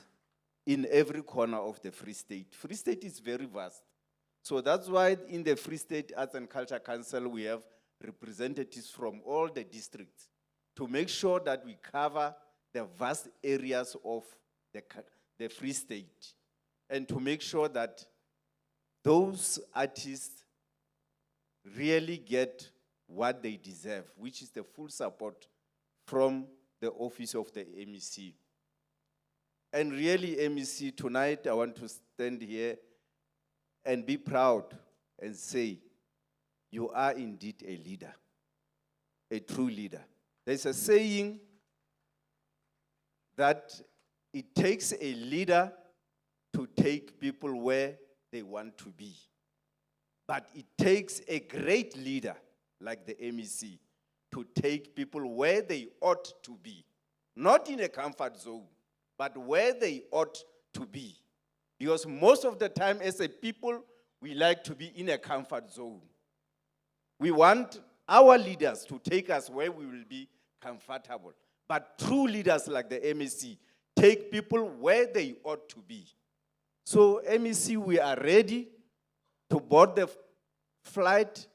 in every corner of the Free State? Free State is very vast. So that's why in the Free State Arts and Culture Council, we have representatives from all the districts to make sure that we cover the vast areas of the Free State, and to make sure that those artists really get what they deserve, which is the full support from the office of the MEC. And really, MEC, tonight I want to stand here and be proud and say, you are indeed a leader, a true leader. There's a saying that it takes a leader to take people where they want to be. But it takes a great leader like the MEC to take people where they ought to be. Not in a comfort zone, but where they ought to be. Because most of the time as a people, we like to be in a comfort zone. We want our leaders to take us where we will be comfortable. But true leaders like the MEC take people where they ought to be. So MEC, we are ready to board the flight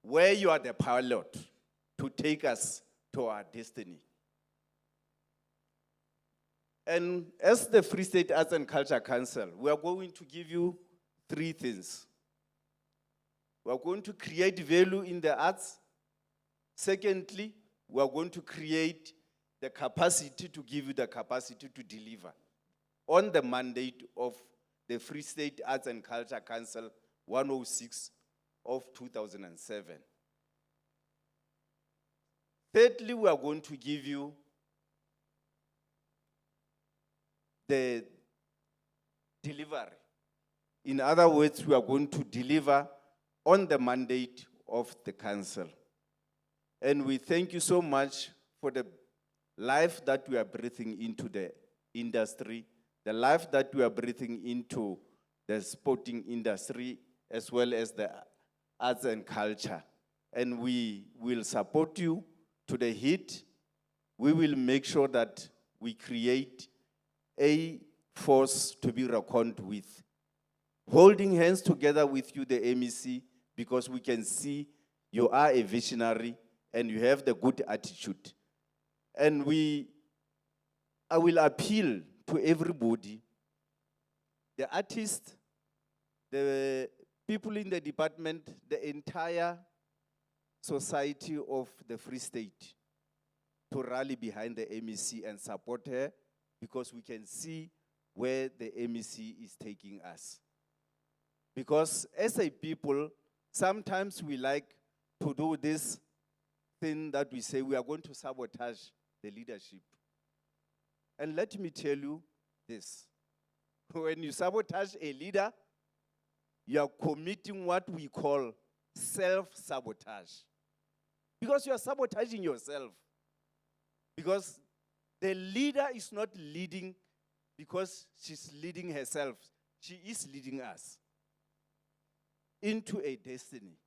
where you are the pilot to take us to our destiny. And as the Free State Arts and Culture Council, we are going to give you 3 things. We are going to create value in the arts. Secondly, we are going to create the capacity to give you the capacity to deliver on the mandate of the Free State Arts and Culture Council 106 of 2007. Thirdly, we are going to give you the delivery. In other words, we are going to deliver on the mandate of the council. And we thank you so much for the life that we are breathing into the industry, the life that we are breathing into the sporting industry, as well as the arts and culture. And we will support you to the hit. We will make sure that we create a force to be reckoned with. Holding hands together with you, the MEC, because we can see you are a visionary and you have the good attitude. And I will appeal to everybody, the artists, the people in the department, the entire society of the Free State, to rally behind the MEC and support her, because we can see where the MEC is taking us. Because as a people, sometimes we like to do this thing that we say we are going to sabotage the leadership. And let me tell you this. When you sabotage a leader, you are committing what we call self-sabotage. Because you are sabotaging yourself. Because the leader is not leading because she's leading herself. She is leading us into a destiny.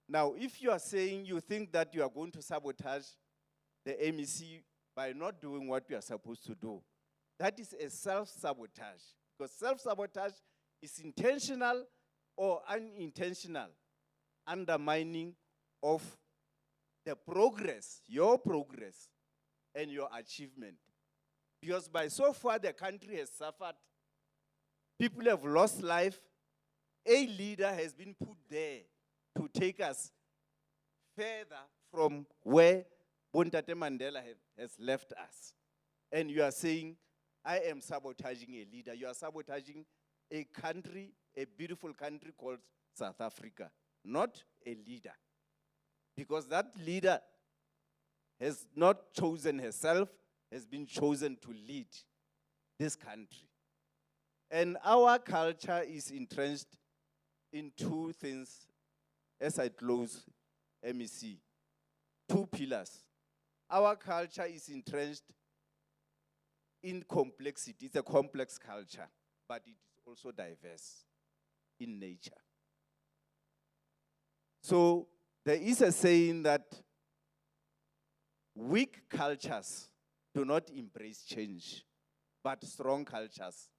Now, if you are saying you think that you are going to sabotage the MEC by not doing what you are supposed to do, that is a self-sabotage. Because self-sabotage is intentional or unintentional undermining of the progress, your progress, and your achievement. Because by so far the country has suffered, people have lost life, a leader has been put there to take us further from where Bontate Mandela has left us. And you are saying, I am sabotaging a leader. You are sabotaging a country, a beautiful country called South Africa, not a leader. Because that leader has not chosen herself, has been chosen to lead this country. And our culture is entrenched in 2 things, as I close, MEC. 2 pillars. Our culture is entrenched in complexity. It's a complex culture, but it is also diverse. in nature. So there is a saying that weak cultures do not embrace change, but strong cultures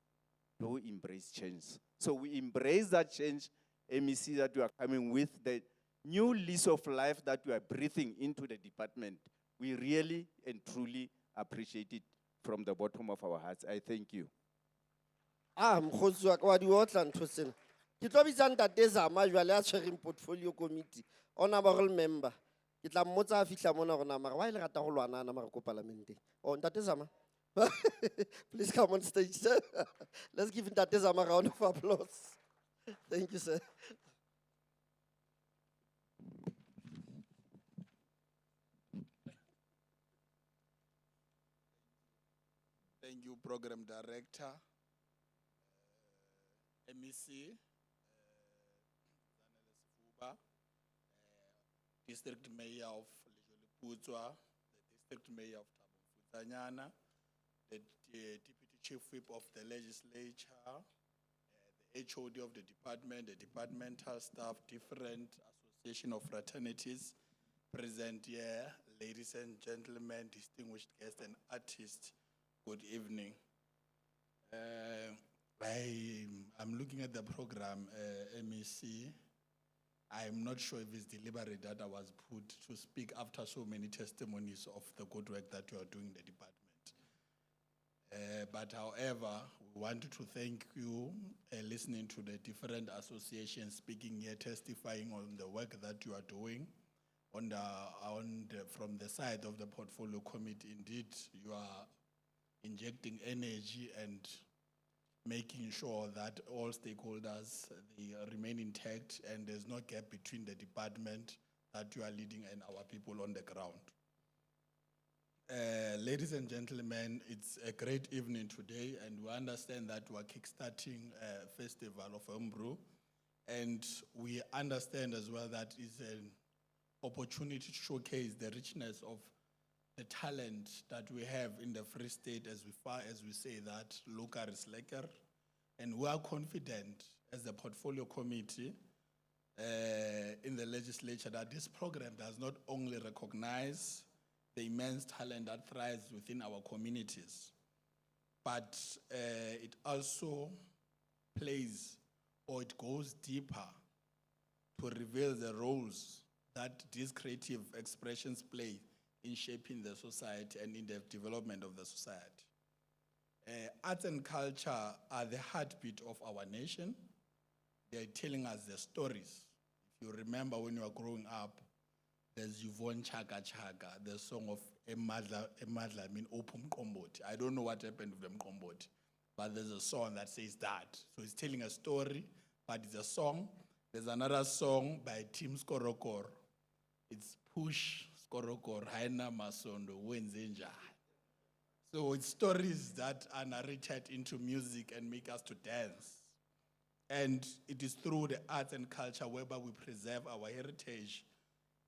do embrace change. So we embrace that change, MEC, that you are coming with, the new lease of life that you are breathing into the department. We really and truly appreciate it from the bottom of our hearts. I thank you. Mokgotsi wa ka wa di otla ntho sena. Ke tlo bitsa ntate Zama jwale a tshwereng portfolio committee, honorable member. Ke tla mmotsa a fihla mona gore na mara wa ile rata go lwana na mara ko parlamenteng. Oh, ntate Zama. Please come on stage, sir. Let's give ntate Zama a round of applause. Thank you, sir. Thank you, Program Director, MEC, Zanele Sifuba, District Mayor of Lejoliputswa, the District Mayor of Thabo-Mfutsanyana, the Deputy Chief Whip of the Legislature, the HOD of the department, the departmental staff, different association of fraternities present here, ladies and gentlemen, distinguished guests and artists. Good evening. I'm looking at the program, MEC. I'm not sure if it's deliberate that I was put to speak after so many testimonies of the good work that you are doing in the department. But however, we wanted to thank you listening to the different associations speaking here, testifying on the work that you are doing. From the side of the portfolio committee, indeed, you are injecting energy and making sure that all stakeholders they remain intact and there's no gap between the department that you are leading and our people on the ground. Ladies and gentlemen, it's a great evening today, and we understand that we are kickstarting a festival of HomeBrew, and we understand as well that it's an opportunity to showcase the richness of the talent that we have in the Free State, as far as we say that Luka is lekker. And we are confident as the portfolio committee in the legislature that this program does not only recognize the immense talent that thrives within our communities, but it also plays, or it goes deeper to reveal the roles that these creative expressions play in shaping the society and in the development of the society. Arts and culture are the heartbeat of our nation. They are telling us the stories. If you remember when you were growing up, there's Yvonne Chaka Chaka, the song of Emadla, I mean Opum Komboti. I don't know what happened with them Komboti, but there's a song that says that. So it's telling a story, but it's a song. There's another song by Tim Skorokor. It's Push Skorokor, Haina Masondo, Wenzenja. So it's stories that are narrated into music and make us to dance. And it is through the arts and culture whereby we preserve our heritage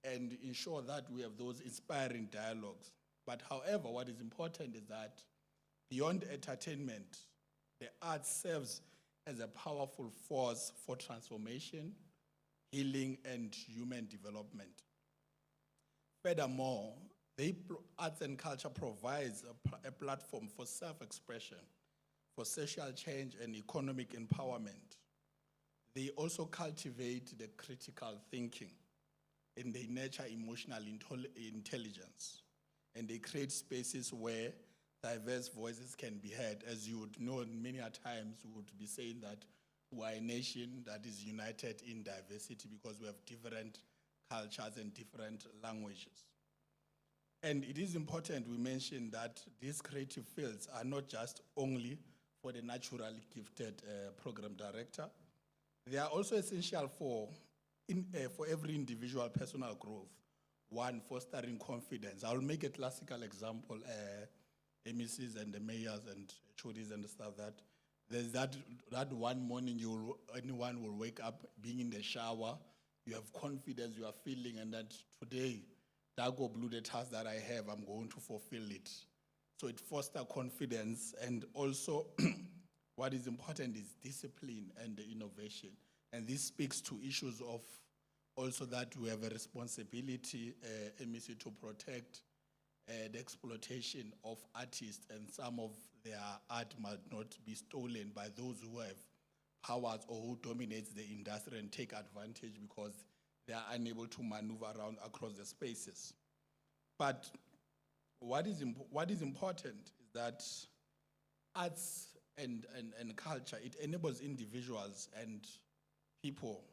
and ensure that we have those inspiring dialogues. But however, what is important is that beyond entertainment, the arts serves as a powerful force for transformation, healing, and human development. Furthermore, arts and culture provides a platform for self-expression, for social change and economic empowerment. They also cultivate the critical thinking, and they nurture emotional intelligence, and they create spaces where diverse voices can be heard. As you would know, many a times we would be saying that we are a nation that is united in diversity because we have different cultures and different languages. And it is important we mention that these creative fields are not just only for the naturally gifted program director. They are also essential for every individual personal growth. One, fostering confidence. I'll make a classical example, MECs and the mayors and HODs and stuff, that there's that one morning anyone will wake up being in the shower, you have confidence, you are feeling, and that today, Dago Blue, the task that I have, I'm going to fulfill it. So it fosters confidence, and also what is important is discipline and the innovation. And this speaks to issues of also that we have a responsibility, MEC, to protect the exploitation of artists, and some of their art must not be stolen by those who have powers or who dominate the industry and take advantage because they are unable to maneuver around across the spaces. But what is important is that arts and culture, it enables individuals and people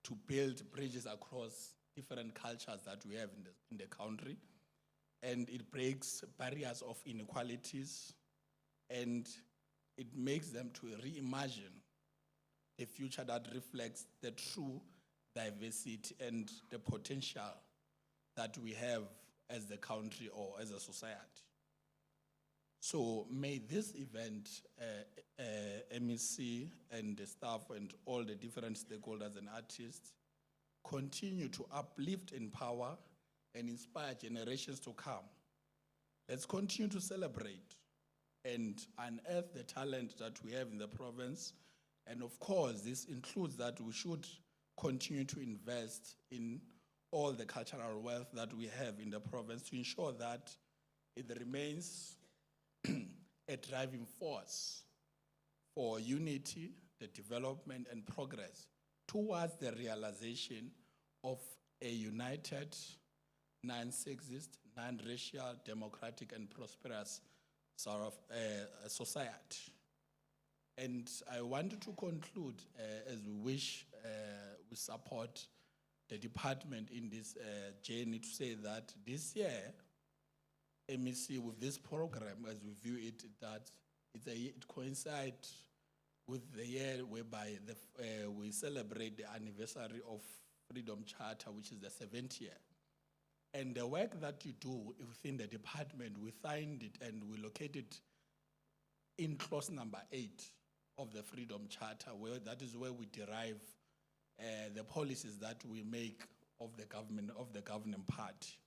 to build bridges across different cultures that we have in the country. And it breaks barriers of inequalities, and it makes them to reimagine a future that reflects the true diversity and the potential that we have as the country or as a society. So may this event, MEC and the staff and all the different stakeholders and artists continue to uplift, empower, and inspire generations to come. Let's continue to celebrate and unearth the talent that we have in the province. And of course, this includes that we should continue to invest in all the cultural wealth that we have in the province to ensure that it remains a driving force for unity, the development and progress towards the realization of a united, non-sexist, non-racial, democratic and prosperous sort of society. And I wanted to conclude, as we wish we support the department in this journey, to say that this year, MEC, with this program, as we view it, that it coincides with the year whereby we celebrate the anniversary of Freedom Charter, which is the 7th year. And the work that you do within the department, we find it and we locate it in clause number 8 of the Freedom Charter, where that is where we derive the policies that we make of the government, of the governing party.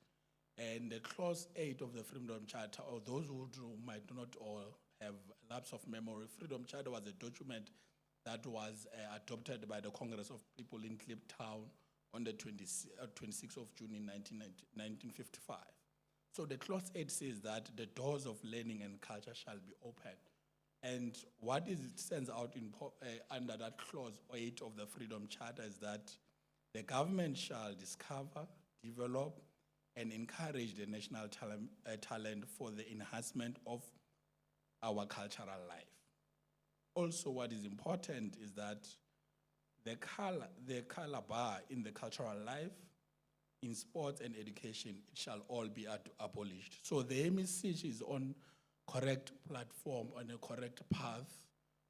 And the clause 8 of the Freedom Charter, or those who might not all have lapse of memory, Freedom Charter was a document that was adopted by the Congress of People in Kliptown on the 26th of June in 1955. So the clause 8 says that the doors of learning and culture shall be open. And what it sends out under that clause 8 of the Freedom Charter is that the government shall discover, develop, and encourage the national talent for the enhancement of our cultural life. Also, what is important is that the color bar in the cultural life, in sports and education, it shall all be abolished. So the MEC is on correct platform, on a correct path,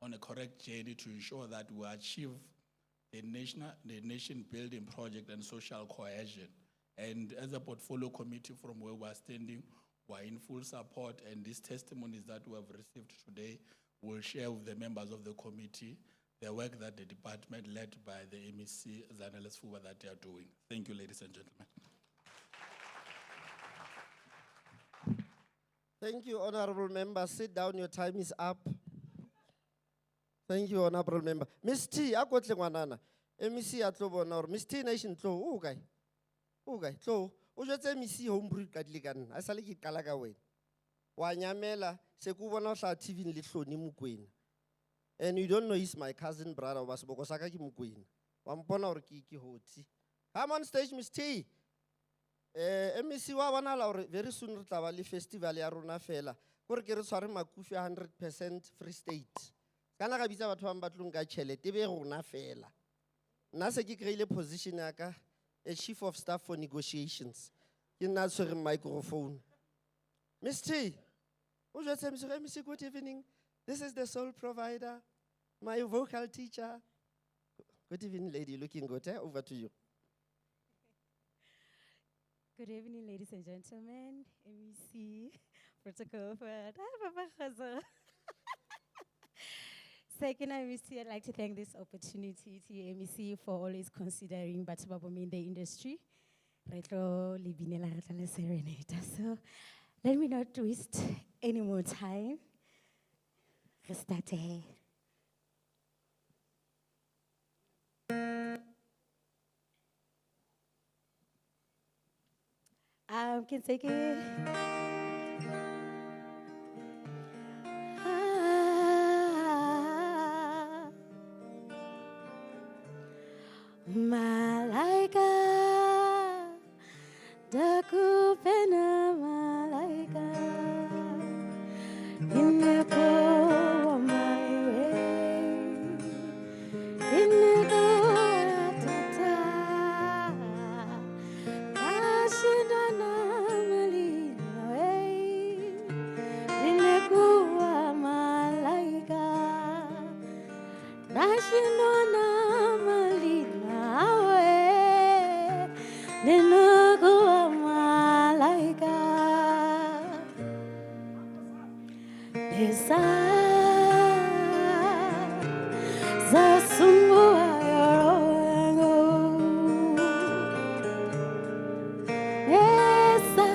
on a correct journey to ensure that we achieve the nation building project and social cohesion. And as a portfolio committee from where we're standing, we're in full support, and these testimonies that we have received today will share with the members of the committee the work that the department led by the MEC, Zanelis Fuba, that they are doing. Thank you, ladies and gentlemen. Thank you, honorable member. Sit down, your time is up. Thank you, honorable member. Miss T, I got the MEC at Lobonor. Miss T Nation, okay. Okay, so, just MEC HomeBrew Kadligan. I saw it Kalagawe. Wanyamela, Sekubana TV in Lithloni Mukwin. And you don't know he's my cousin brother, was Bokosaka Mukwin. Wampona or Kiki Hoti. Come on stage, Miss T. MEC wana la very soon Tawali Festival Aruna Fela. Korkere sorry makufi 100% Free State. Kana ka bitsa batho ba mbatlunga tšhelete be rona fela. Nna se ke kreile position yaka a chief of staff for negotiations. Ke nna tshwere microphone. Miss T, MEC, good evening. This is the sole provider, my vocal teacher. Good evening, lady, looking good. Over to you. Good evening, ladies and gentlemen. MEC, protocol for Second, MEC, I'd like to thank this opportunity to MEC for always considering Batubabomi in the industry. So let me not waste any more time. Restate. Can take it. Malaika, daku pena malaika, ineko wa my way, ineko tata, ashindana malina way, ineko wa malaika, ashindana malina way, ineko wa malaika. Esa zasungua yoroyango. Esa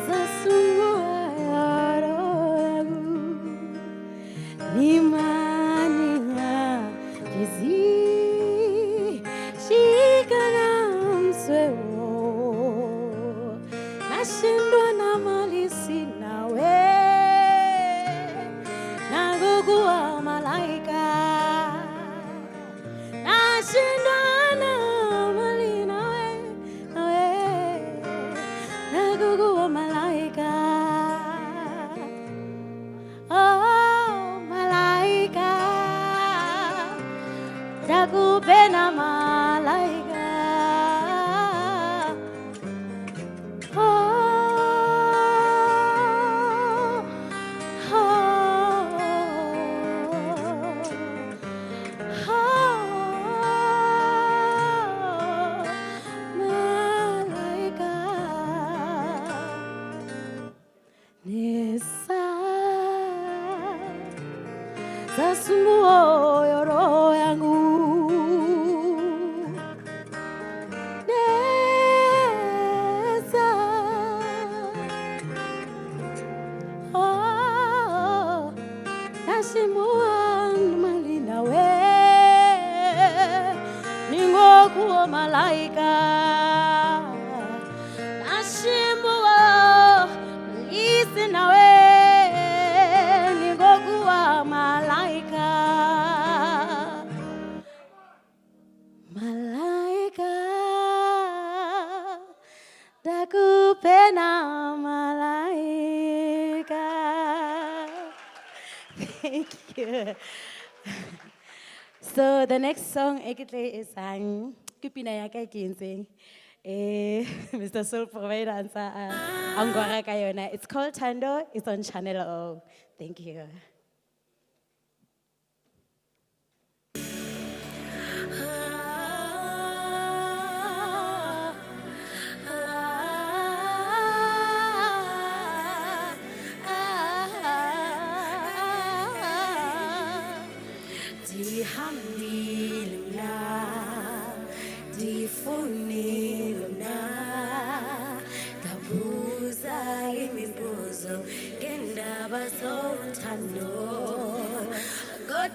zasungua yoroyango. Nimaniya kizi shikanam swewo. Nashindwa na mali sinawe, nagugua malaika. Nashindwa na mali nawe, nagugua malaika. Oh, malaika, nakupenda malaika. Zasumbuo yoro yangu Nesa Oh Nashimua malina we Ningokuwa malaika Nashimua lisina we Ningokuwa malaika Malaika Nakupenda malaika. Thank you. So the next song I is sang Kupina yaka kinse. Mr. Soul Provider answer Angora Kayona. It's called Tando. It's on Channel O. Thank you.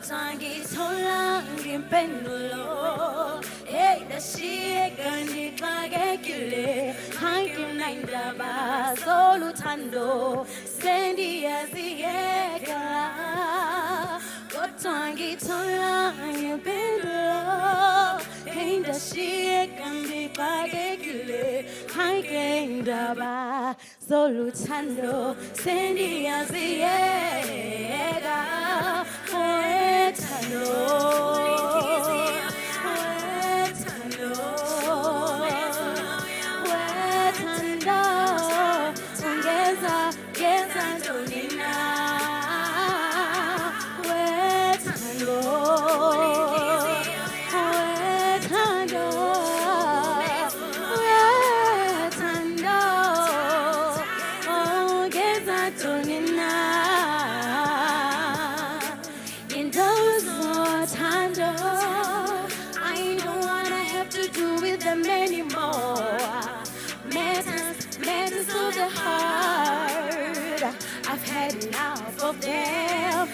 Tangi tola ngimpendulo hey da shigandi klagekile hankim nainda ba solutando sendi aziega Tangi tola ngimpendulo hey da shigandi klagekile hankim nainda ba solutando sendi aziega I've had enough of them.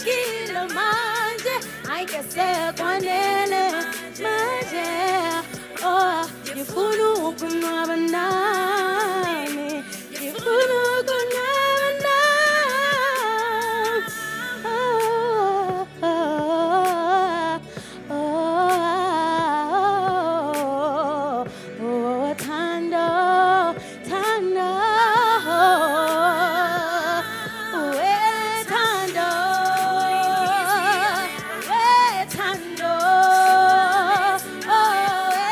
Sekulungile manje, ayike sekwanele manje. Oh, ngifuna ukunwaba nami, ngifuna ukunwaba nami. Oh, oh, oh, oh, oh, Thando, Thando, we Thando, we Thando, oh, we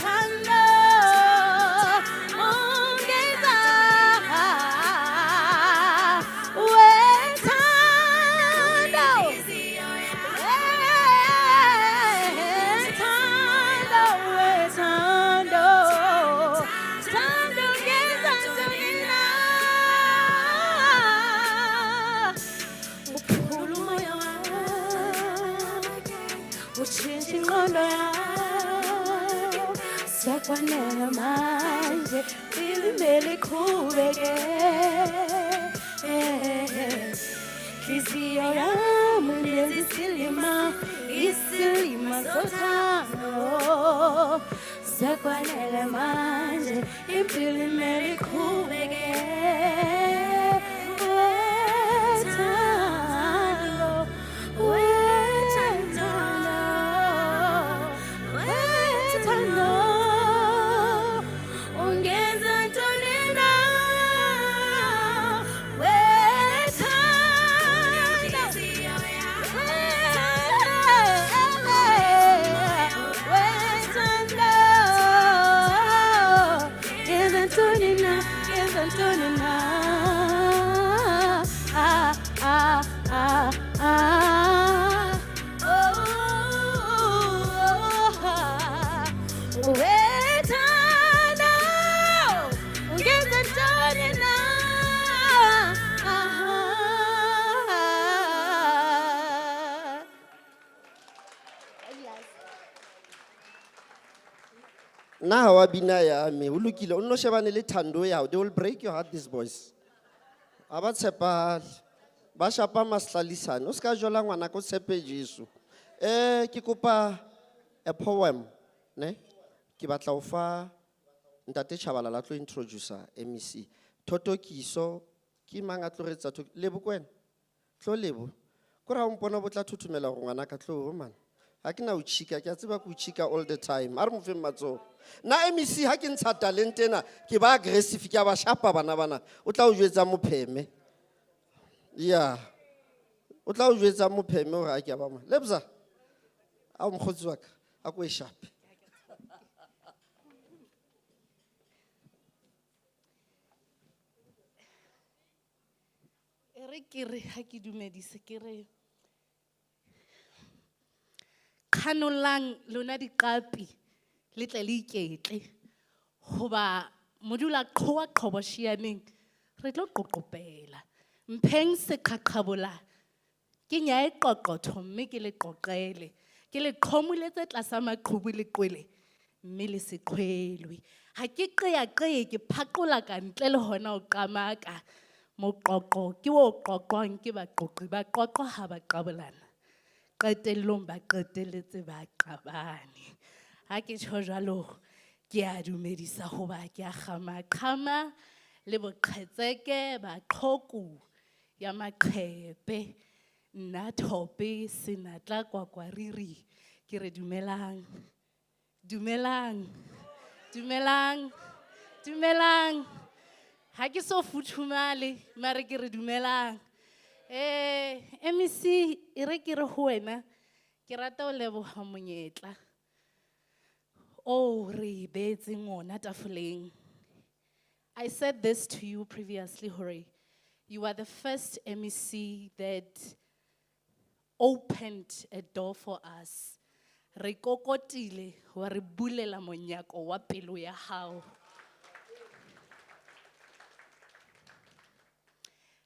Thando, ongeza, we Thando, sekwanele manje ilimele khubeke Kisiyo yami lezi isilima sothando sekwanele manje impilo imele iqhubeke wethando wethando wethando ungenza ntoni na Na wa bina ya me o lokile o nno shebane le thando ya they will break your heart these boys aba tshepa ba shapa maslalisane o ska jola ngwana ko tshepe Jesu ke kopa a poem ne ke batla o fa ntate Chabalala tlo introducer MEC Thotokiso ke manga tloretsa lebo kwena tlo lebo ko ra mpona botla thuthumela go ngwana ka tlo man ha ke na o chika ke a tseba go chika all the time a re mo fe matso na MEC ha ke ntsha talent ena ke ba aggressive ke ba shapa bana o tla o jwetsa mopheme ya o tla o jwetsa mopheme o ra ke ba ma lebza a mkhotsi wa ka a ko e shape Kere ha ke dumedise kere khanolang lona diqapi le tle le iketle hoba modula qhoa qhobo shianeng re tlo qoqopela mpheng se qhaqhabola ke nya e qoqotho mme ke le qoqele ke le qhomule tse tlasa maqhubu le qwele mme le se qhwelwe ha ke qeya ke phaqola ka ntle le hona o qamaka moqoqo ke o qoqwang ke baqoqi ba qoqo ha ba qabolana qetellong ba qetelletse ba qabane ha ke tsho jalo ke a dumedisa hoba ke a qhama le boqhetseke ba qhoku ya maqhepe nna thope senatla kwakwariri ke re dumelang ha ke so futhumale mare ke re dumelang MEC e re ke re ho wena ke rata o leboha monyetla o re beetseng ona tafoleng. I said this to you previously, Hore. You are the first MEC that opened a door for us. Re kokotile wa re bulela monyako wa pelo ya hao.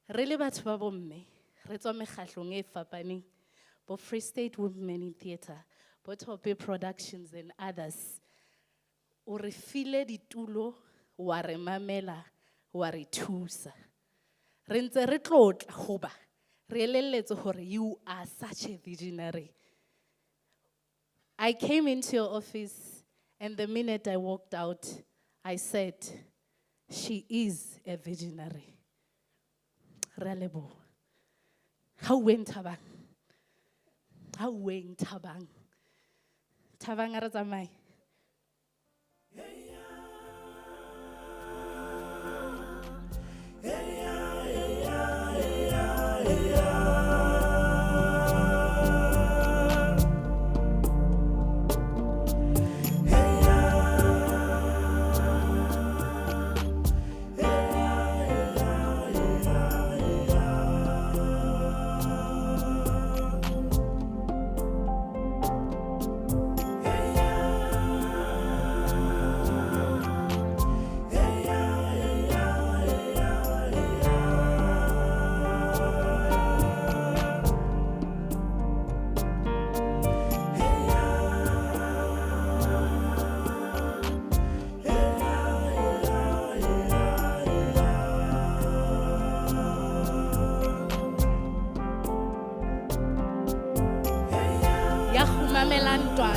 Re le batho ba bomme, re tswa mekgahlong e fapaneng, bo Free State Women in Theatre, bo Tope Productions and others. O re file ditulo, wa re mamela, wa re thusa. Re ntse re tlotla hoba, re elelletse hore you are such a visionary. I came into your office, and the minute I walked out, I said, she is a visionary. Re a leboha. How went Thabang? How went Thabang? Thabang a re tsamaye.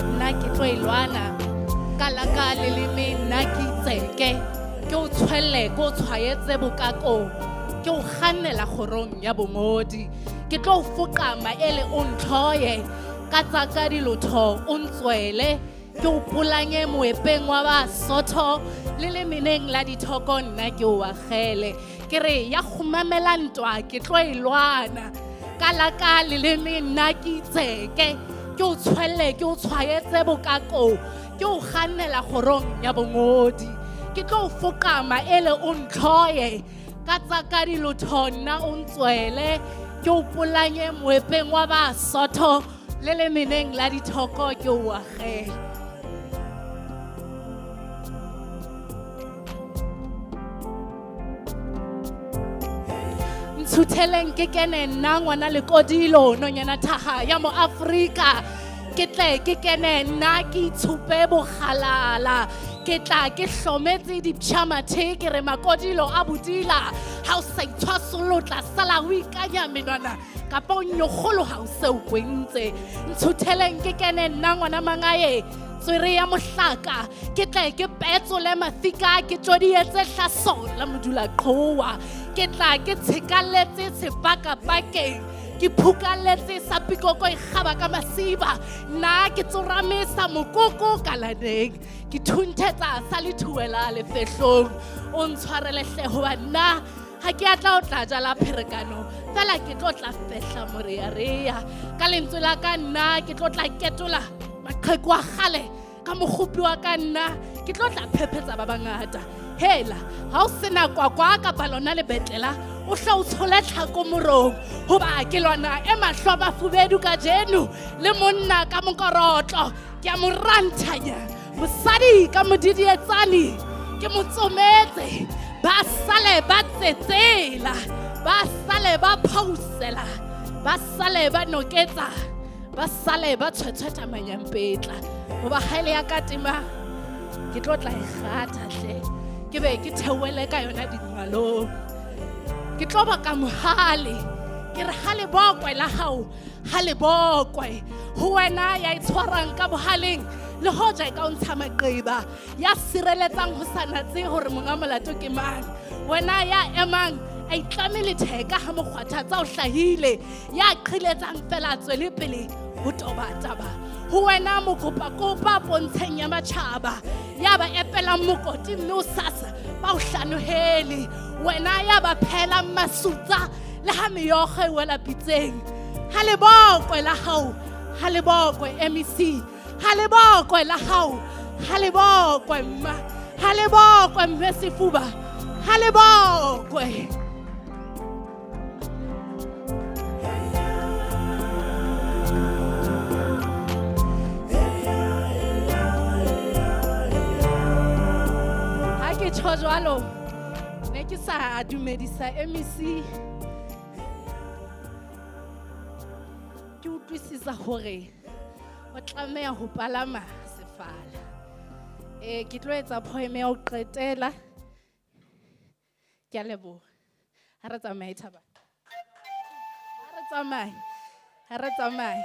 Nna ke tlo ilwana ka laka leleme nna ke itseke ke o tshwelle ke o tshwaetse bokako ke o kgannela kgorong ya bongodi ke tlo o foqa maele o ntlhoye ka tsa ka dilotho o ntswele ke o polanye moepeng wa Basotho le lemeneng la dithoko nna ke o agele ke re ya khumamela ntwa ke tlo ilwana ka laka leleme nna ke itseke ke o tshwelle ke o tshwaetse bokako ke o kgannela kgorong ya bongodi ke tlo o foqa maele o ntlhoye ka tsa ka dilotho nna o ntswele ke o polanye moepeng wa Basotho le lemeneng la dithoko ke o agele. Ntshutheleng ke kene nna ngwana lekodilo nonyana thaha ya mo Afrika ke tle ke kene nna ke itshupe bogalala ke tla ke hlometse dipchamathe ke re makodilo a bodila ha o sa itshwasolo tla sala o ikanya menwana kapa o nyogolo ha o se o kwentse. Ntshutheleng ke kene nna ngwana mangaye tswere ya mohlaka ke tle ke petsole mafika ke tsodietse hlaso la modula qowa ke tla ke tshekaletse sepakapakeng ke phukaletse sa pikoko e gaba ka masiba nna ke tsoramisa mokoko kalaneng ke thunthetsa sa lethuela lefehlong o ntshwarele hle hoba nna ha ke atla o tla jala pherekano fela ke tlo tla fehla morearea ka lentswe la ka nna ke tlo tla ketola maqheku a gale ka mogopi wa ka nna ke tlo tla phephetsa ba bangata hela ha o sena kwakwa ka balona le betlela o hla o tshola tlhako morong hoba ke lona e mahlo ba fubedu ka jenu le monna ka mokorotlo ke a moranthanya mosadi ka modidietsane ke motsometse ba sale ba tsetsela ba sale ba pausela ba sale ba noketsa ba sale ba tshwetshweta manyampetla hoba haele ya katima ke tlo tla e gata hle ke be ke theoele ka yona dingwalong ke tlo ba ka mohale ke re ha le bokwe la hao ha le bokwe ho wena ya itshwarang ka bohaleng le hoja e ka o ntsha maqeba ya sireletsang ho sa natse hore monga molato ke mang wena ya emang a itlamele theka ha mokgwatha tsa o hlahile ya qhiletsang fela tswele pele ho toba taba ho wena mokopakopa pontsheng ya matjhaba ya ba epela mokoti mme o sasa ba o hlanohele wena ya ba phela masutsa le ha meyoge wela pitseng ha le bokwe la hao ha le bokwe MEC ha le bokwe la hao ha le bokwe mma ha le bokwe mme Sefuba ha le bokwe. Ha ke tjho jwalo ne ke sa dumedisa MEC ke utlwisisa hore o tlameha ho palama sefala ke tlo etsa poem ya ho qetela ke a leboha ha re tsamaye Thaba ha re tsamaya. Ha re tsamaya.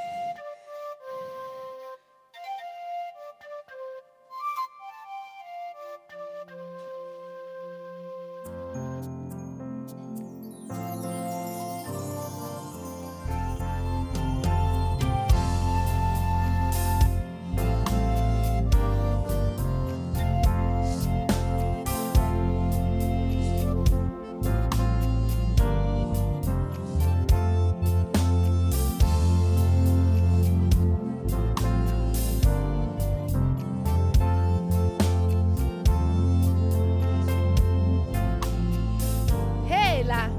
Hela.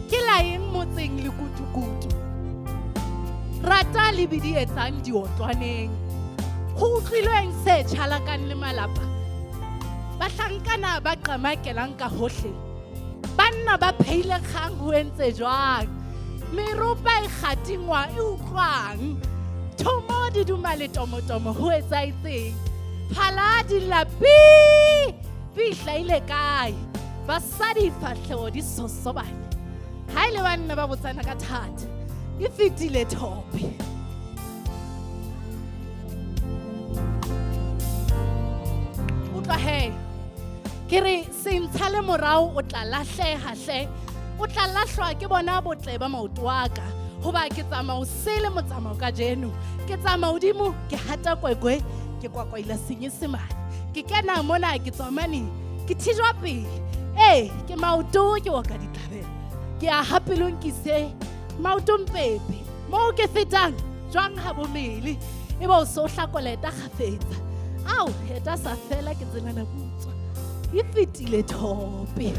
Ke la eng motseng le kutukutu. Rata le bidi etsang diotlwaneng. Ho utlwilweng se tjhalakang le malapa. Bahlankana ba qamakelang ka hohle. Banna ba pheile kgang ho entse jwang. Meropa e kgatingwa e utlwang. Thomo di duma le tomotomo ho etsaetseng. Phala di lapi. Fihlaile kae. Basadi fahleho di sosobane. Ha ile banna ba botsana ka thata. E fetile thope. Utlwa he. Ke re se ntshale morao o tla lahleha hle. O tla lahlwa ke bona botle ba maoto wa ka. Hoba ke tsamao sele motsamao ka jeno. Ke tsamao dimo ke hata kwekwe ke kwakwaila senyesemane. Ke kena mona ke tsamani ke thijwa pele. Ke maoto ke wa ka ditlhabela. Ke a hapelong ke se maoto mpepe. Mo ke fetang jwang ha bomele. E ba o so hlakoleta kgafetsa. Au heta sa fela ke tsena na butswa. E fetile thope.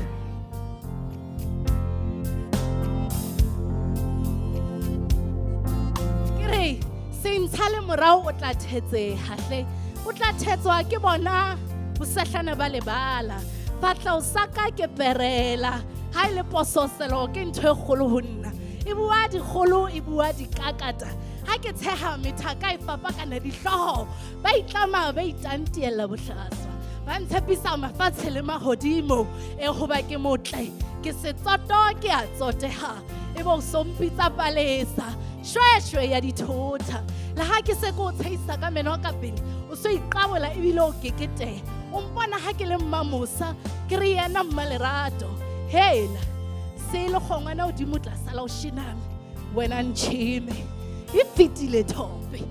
Kere se ntshale morao o tla thetseha hle. O tla thetswa ke bona bosehlana ba lebala. Batla o saka ke perela. Ha ile pososelo ke ntho e kgolo ho nna. E bua dikgolo e bua dikakata. Ha ke tsheha methaka e fapakana dihloho. Ba itlama ba itantiela bohlaswa. Ba ntshepisa mafatshe le mahodimo. E hoba ke motle. Ke setsoto ke a tsoteha. E bo sompitsa palesa. Shweshwe ya dithota. Le ha ke se ko tshehisa ka meno ka pele. O so iqabola ebile o kekete. O mpona ha ke le mmamosa. Ke re yena mmalerato. Hela. Se le kgongwana o di motla sala o shiname. Wena ntshime. E fetile thope.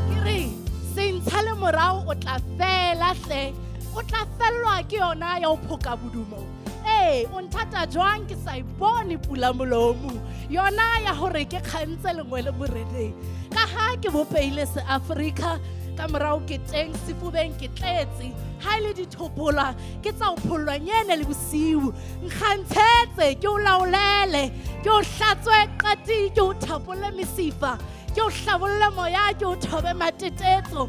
Kere se ntshale morao o tla fela hle. O tla fellwa ke yona ya o phoka bodumo. O nthata jwang ke sa ipone pula molomo. Yona ya hore ke kgantse lengwe le moreneng. Ka ha ke bopeile se Africa. Ka morao ke teng sefubeng ke tletse. Ha ile dithopola ke tsa o phollwa nyene le bosiu. Nkgantshetse ke o laolele. Ke o hlatswe qati ke o thapole mesifa. Ke o hlabolle moya ke o thobe matetetso.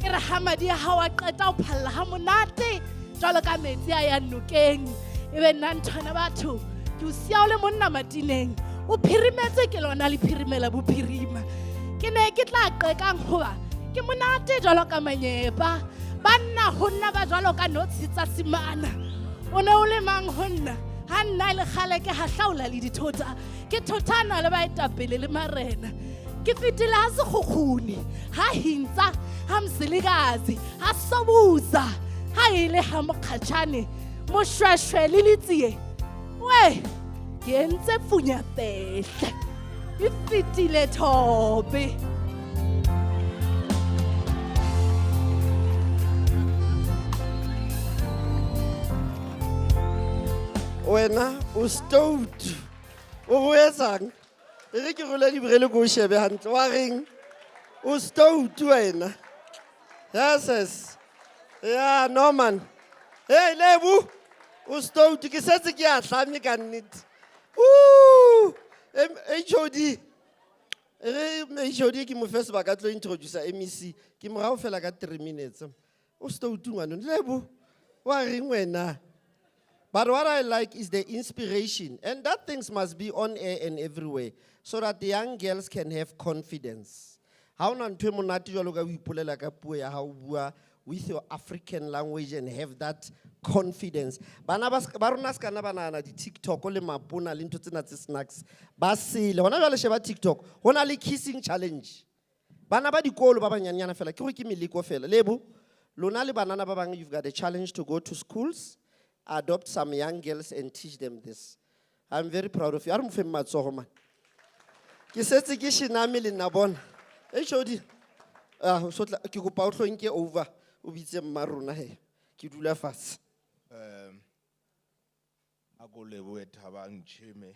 Ke re ha madi a hao a qeta o phalla ha monate. Jwalo ka metsi a ya nokeng. Ebe nna nthwana batho ke o sia o le monna matineng. O phirimetse ke lona le phirimela bophirima. Ke ne ke tla qekang hoba ke monate jwalo ka Malepa. Banna ho nna ba jwalo ka notshi tsa semana. O ne o le mang ho nna? Ha nna le kgale ke hahlaola le dithota. Ke thothana le baetapele le marena. Ke fetile ha sekgukguni. Ha hintsa, ha mselekazi, ha sobuza. Ha ile ha mokhatshane. Moshweshwe le letsie. We, ke entse funya pehle. E fetile thope. Wena o stout. O etsang? Re ke role di brele go shebe hantle wa reng? O stout wena. Yes. Yeah, no man. Hey, Lebu. O stout ke setse ke a hlame ka nnete. HOD. HOD ke mo first ba ka tlo introduce MEC. Ke mo ra o fela ka 3 minutes. O stout ngwana. Lebu. Wa reng wena? But what I like is the inspiration. And that things must be on air and everywhere. So that the young girls can have confidence. How na ntwe monate jwalo ka o ipolela ka puo ya ha o bua o with your African language and have that confidence. Bana ba rona ska na banana di TikTok le mapona le ntho tsena tse snacks. Ba sile hona jwale sheba TikTok. Hona le kissing challenge. Bana ba dikolo ba banyanyana fela ke go ke meliko fela. Lebo lona le banana ba bang, you've got a challenge to go to schools, adopt some young girls and teach them this. I'm very proud of you. Are mo fe matsogo man. Ke setse ke shinami le nna bona. Hey Shodi. So ke go pa o tlhonkhe over o bitse mmarona he. Ke dula fatshe. A go lebohe Thabang Chime.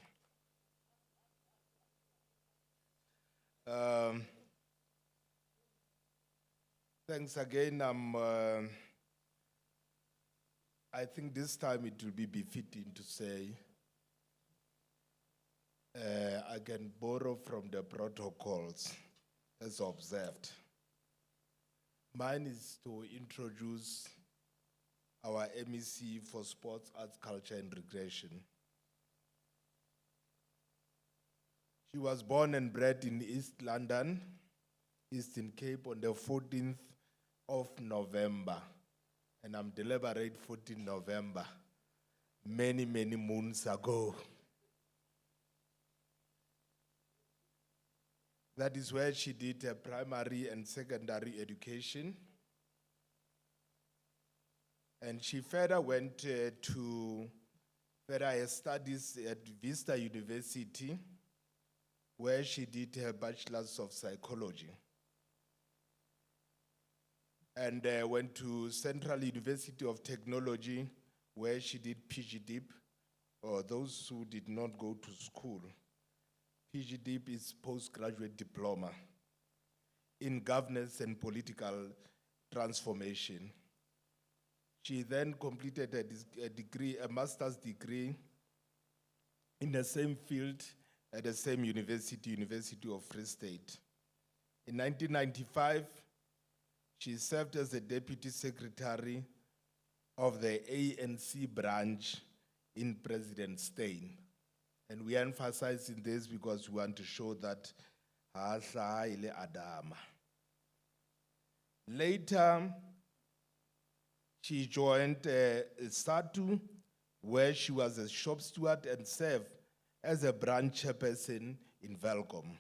Thanks again. I think this time it will be befitting to say I can borrow from the protocols as observed. Mine is to introduce our MEC for Sports, Arts, Culture and Recreation. She was born and bred in East London, Eastern Cape on the 14th of November. And I'm deliberate 14 November, many, many moons ago. That is where she did her primary and secondary education. And she further went to further her studies at Vista University, where she did her Bachelor's of Psychology. And went to Central University of Technology, where she did PGDip, or those who did not go to school. PGDip is postgraduate diploma in governance and political transformation. She then completed a master's degree in the same field at the same university, University of Free State. In 1995, she served as the deputy secretary of the ANC branch in President Steyn. And we are emphasizing this because we want to show that Adama. Later, she joined SATU, where she was a shop steward and served as a branch chairperson in Velcom.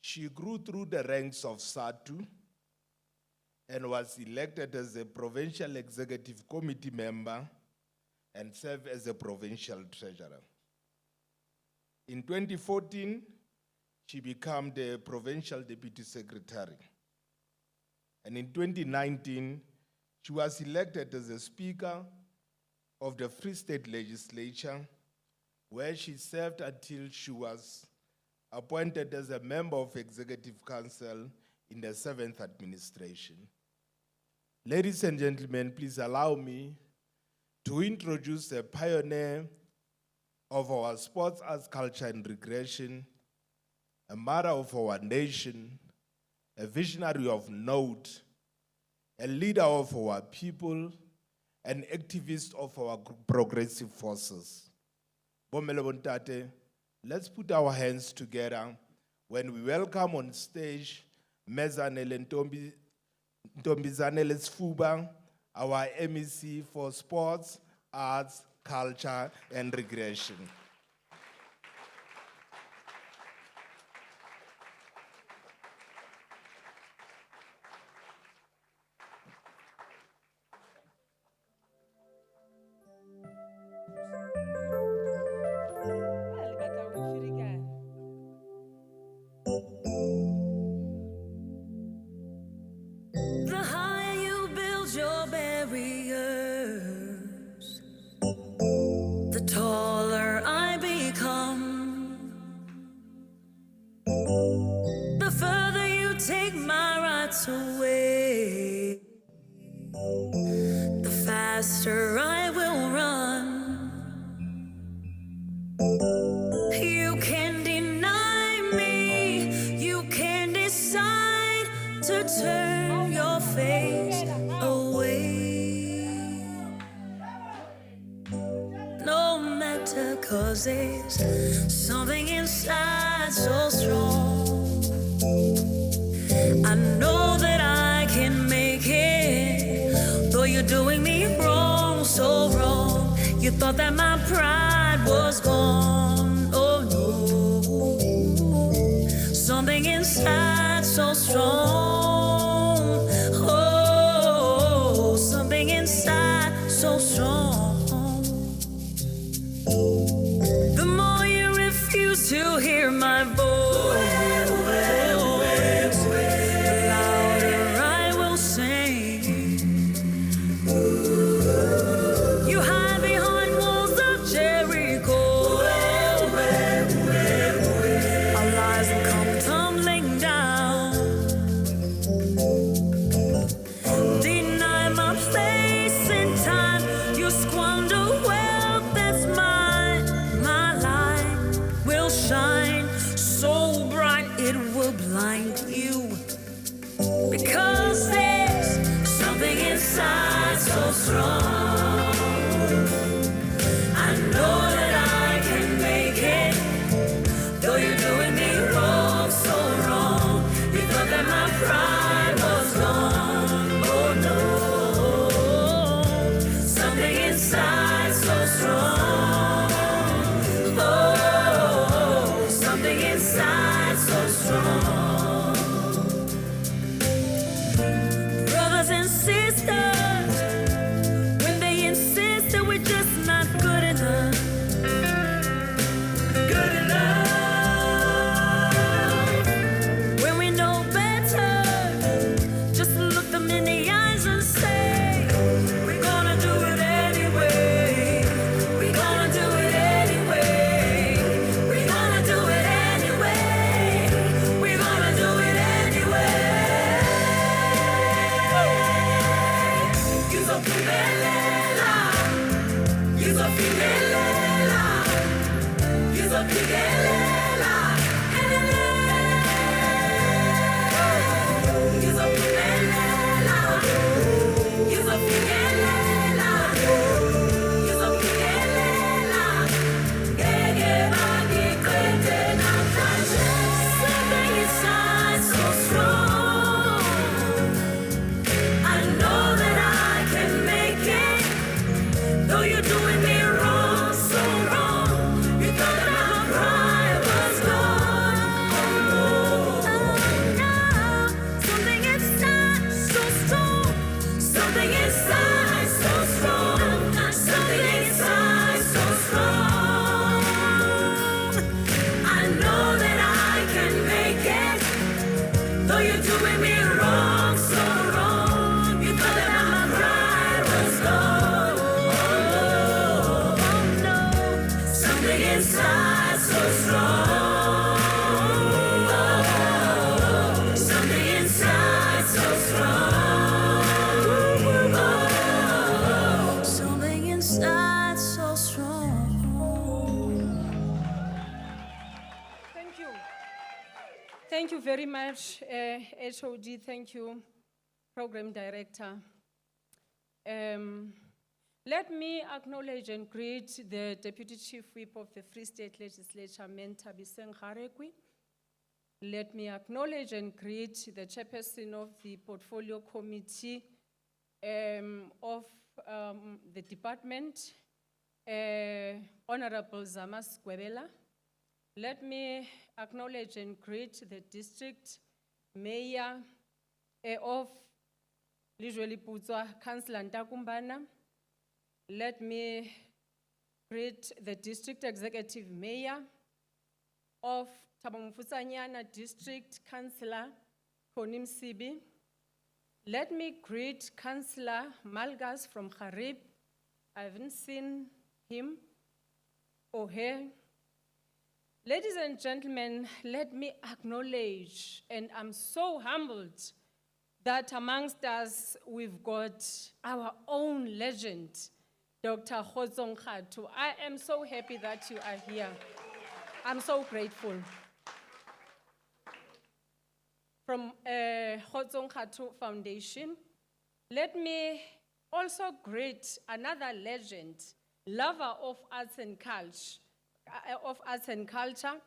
She grew through the ranks of SATU and was elected as a provincial executive committee member and served as a provincial treasurer. In 2014, she became the provincial deputy secretary. And in 2019, she was elected as the speaker of the Free State Legislature, where she served until she was appointed as a member of Executive Council in the 7th administration. Ladies and gentlemen, please allow me to introduce a pioneer of our sports, arts, culture, and recreation, a mother of our nation, a visionary of note, a leader of our people, an activist of our progressive forces. Bomele bontate, let's put our hands together when we welcome on stage Mezanele Ntombizanele Sfuba, our MEC for Sports, Arts, Culture, and Recreation. The higher you build your barriers, the taller I become. The further you take my rights away, the faster I will run. You can deny me, you can decide to turn your face away. No matter, 'cause there's something inside so strong. I know that I can make doing me wrong, so wrong. You thought that my pride was gone. Oh no, something inside so strong. Oh, something inside so strong. The more you refuse to hear my voice, the louder I will sing. You hide behind walls of Jericho. Our lies will come tumbling down. Deny my place in time. You squander wealth that's mine. My light will shine so bright it will blind you. Because there's something inside so strong. I know that I can make it. Though you're doing me wrong, so wrong. You thought that my pride was gone. Oh no, something inside so strong. Oh, something inside so strong. Brothers and sisters, when they insist that we're just not good enough. Good enough. When we know better, just look them in the eyes and say, we're gonna do it anyway. We're gonna do it anyway. We're gonna do it anyway. We're gonna do it anyway. Yuzophumelela, yuzophumelela, yuzophumelela, yuzophumelela, yuzophumelela, yuzophumelela. Ngeke bangiqede namhlanje. Something inside so strong. I know that I can make it. Though you're doing me wrong, so wrong. You thought that my pride was gone. Oh no, something inside so strong. Something inside so strong. Something inside so strong. I know that I can make it. Though you're doing me wrong, so wrong. You thought that my pride was gone. Oh no, something inside so strong. Oh, something inside so strong. Oh, something inside so strong. Thank you. Thank you very much, HOD. Thank you, Program Director. Let me acknowledge and greet the Deputy Chief Whip of the Free State Legislature, Mentabiseng Garekwi. Let me acknowledge and greet the Chairperson of the Portfolio Committee of the department, Honorable Zamas Gwebela. Let me acknowledge and greet the district mayor of Lijweli Putswa, Councillor Ntakumbana. Let me greet the district executive mayor of Tabamfusanyana district, Councillor Konim Sibi. Let me greet Councillor Malgas from Harib. I haven't seen him or her. Ladies and gentlemen, let me acknowledge, and I'm so humbled that amongst us we've got our own legend, Dr. Khotsong Khatho. I am so happy that you are here. I'm so grateful. From Khotsong Khatho Foundation, let me also greet another legend, lover of arts and culture,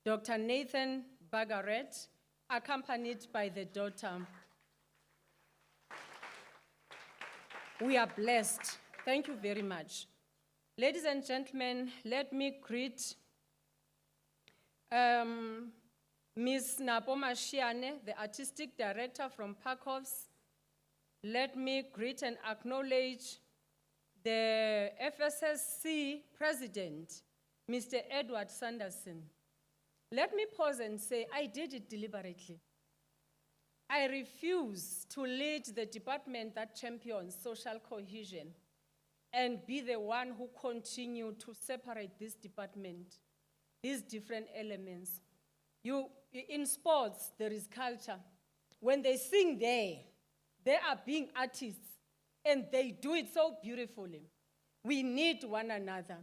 Dr. Nathan Bagaret, accompanied by the daughter. We are blessed. Thank you very much. Ladies and gentlemen, let me greet Ms. Napo Mashiane, the Artistic Director from Parkhoffs. Let me greet and acknowledge the FSSC President, Mr. Edward Sanderson. Let me pause and say, I did it deliberately. I refuse to lead the department that champions social cohesion and be the one who continue to separate this department, these different elements. In sports, there is culture. When they sing there, they are being artists, and they do it so beautifully. We need one another.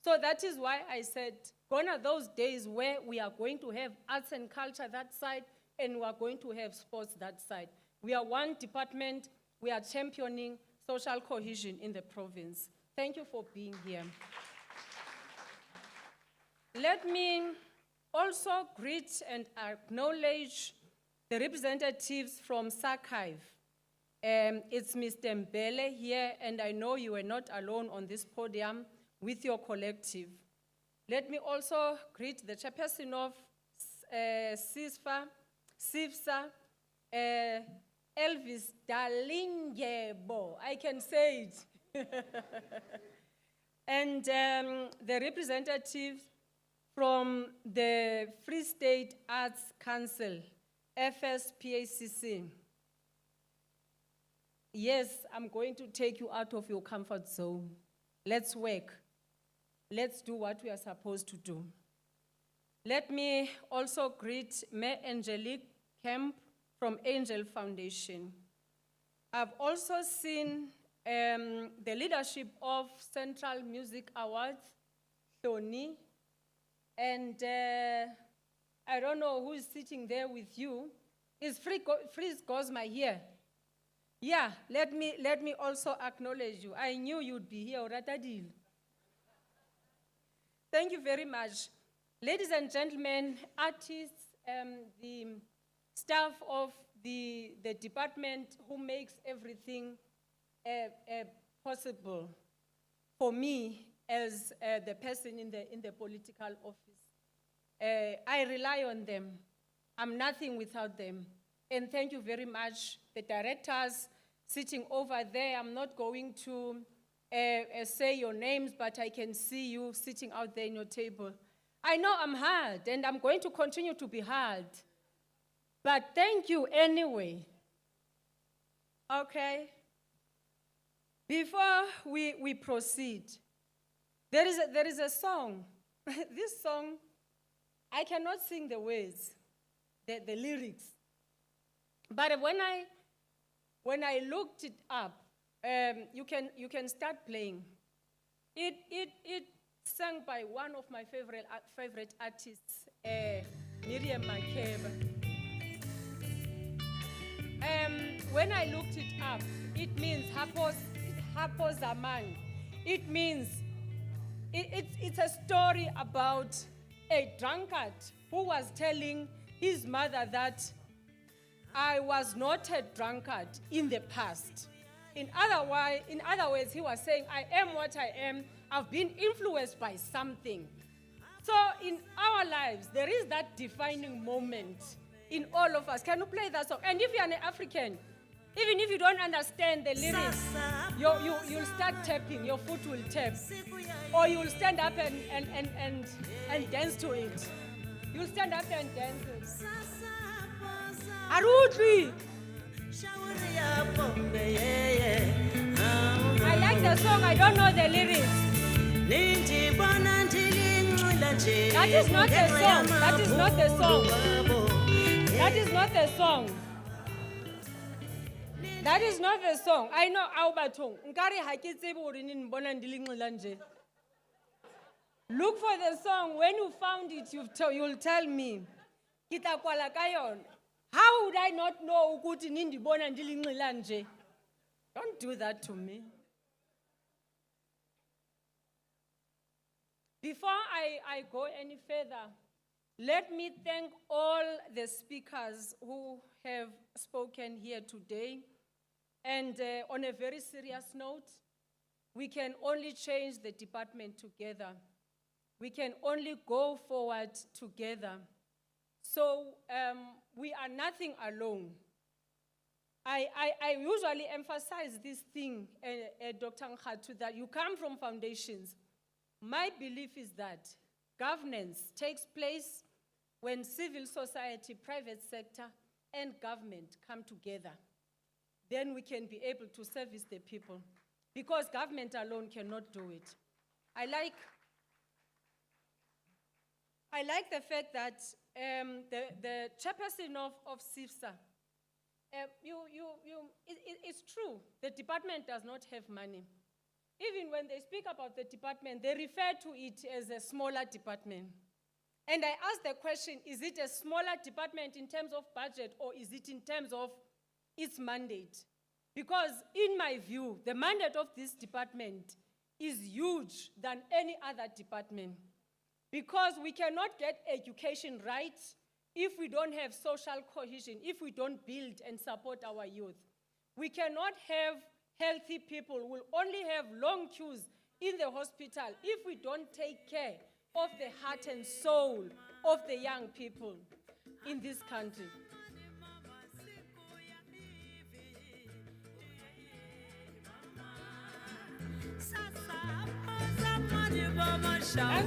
So that is why I said, gone are those days where we are going to have arts and culture that side, and we are going to have sports that side. We are one department. We are championing social cohesion in the province. Thank you for being here. Let me also greet and acknowledge the representatives from SACHIVE. It's Mr. Mbele here, and I know you are not alone on this podium with your collective. Let me also greet the chairperson of SIFSA, Elvis Dalingebo. I can say it. And the representatives from the Free State Arts Council, FSPACC. Yes, I'm going to take you out of your comfort zone. Let's work. Let's do what we are supposed to do. Let me also greet Mayor Angelique Kemp from Angel Foundation. I've also seen the leadership of Central Music Awards, Tony, and I don't know who is sitting there with you. Is Freeze Gosma here? Yeah, let me also acknowledge you. I knew you'd be here, Ratadil. Thank you very much. Ladies and gentlemen, artists, the staff of the department who makes everything possible for me as the person in the political office. I rely on them. I'm nothing without them. And thank you very much. The directors sitting over there, I'm not going to say your names, but I can see you sitting out there in your table. I know I'm hard, and I'm going to continue to be hard. But thank you anyway. Okay? Before we proceed, there is a song. This song, I cannot sing the words, the lyrics. But when I looked it up, you can start playing. It sung by one of my favorite artists, Miriam Makeba. When I looked it up, it means Hapo Zaman. It means it's a story about a drunkard who was telling his mother that I was not a drunkard in the past. In other words, he was saying, I am what I am. I've been influenced by something. So in our lives, there is that defining moment in all of us. Can you play that song? And if you're an African, even if you don't understand the lyrics, you'll start tapping, your foot will tap. Or you'll stand up and dance to it. You'll stand up and dance to it. Arutri! I like the song, I don't know the lyrics. That is not the song. That is not the song. That is not the song. That is not the song. I know Aubatong. Look for the song. When you found it, you'll tell me. How would I not know ukuthi nindibona ndilinxila nje? Don't do that to me. Before I go any further, let me thank all the speakers who have spoken here today. And on a very serious note, we can only change the department together. We can only go forward together. So we are nothing alone. I usually emphasize this thing, Dr. Nkhathu, that you come from foundations. My belief is that governance takes place when civil society, private sector, and government come together. Then we can be able to service the people, because government alone cannot do it. I like the fact that the chairperson of CIFSA, it's true, the department does not have money. Even when they speak about the department, they refer to it as a smaller department. And I ask the question, is it a smaller department in terms of budget, or is it in terms of its mandate? Because in my view, the mandate of this department is huge than any other department. Because we cannot get education right if we don't have social cohesion, if we don't build and support our youth. We cannot have healthy people. We'll only have long queues in the hospital if we don't take care of the heart and soul of the young people in this country. I'm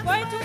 going to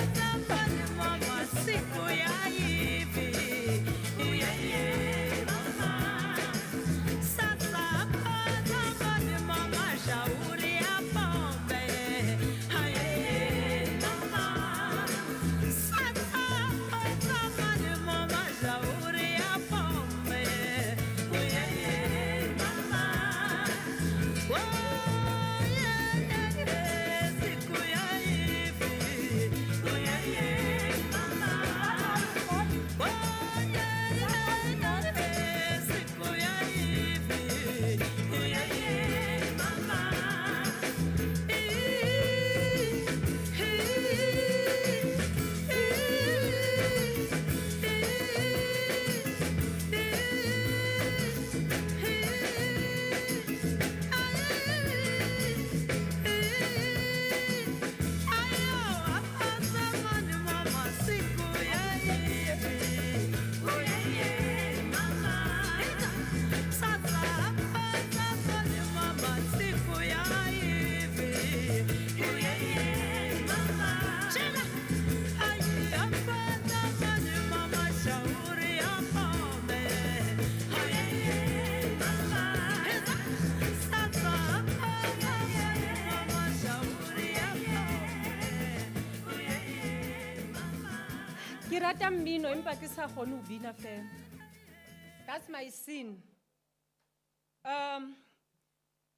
That's my sin.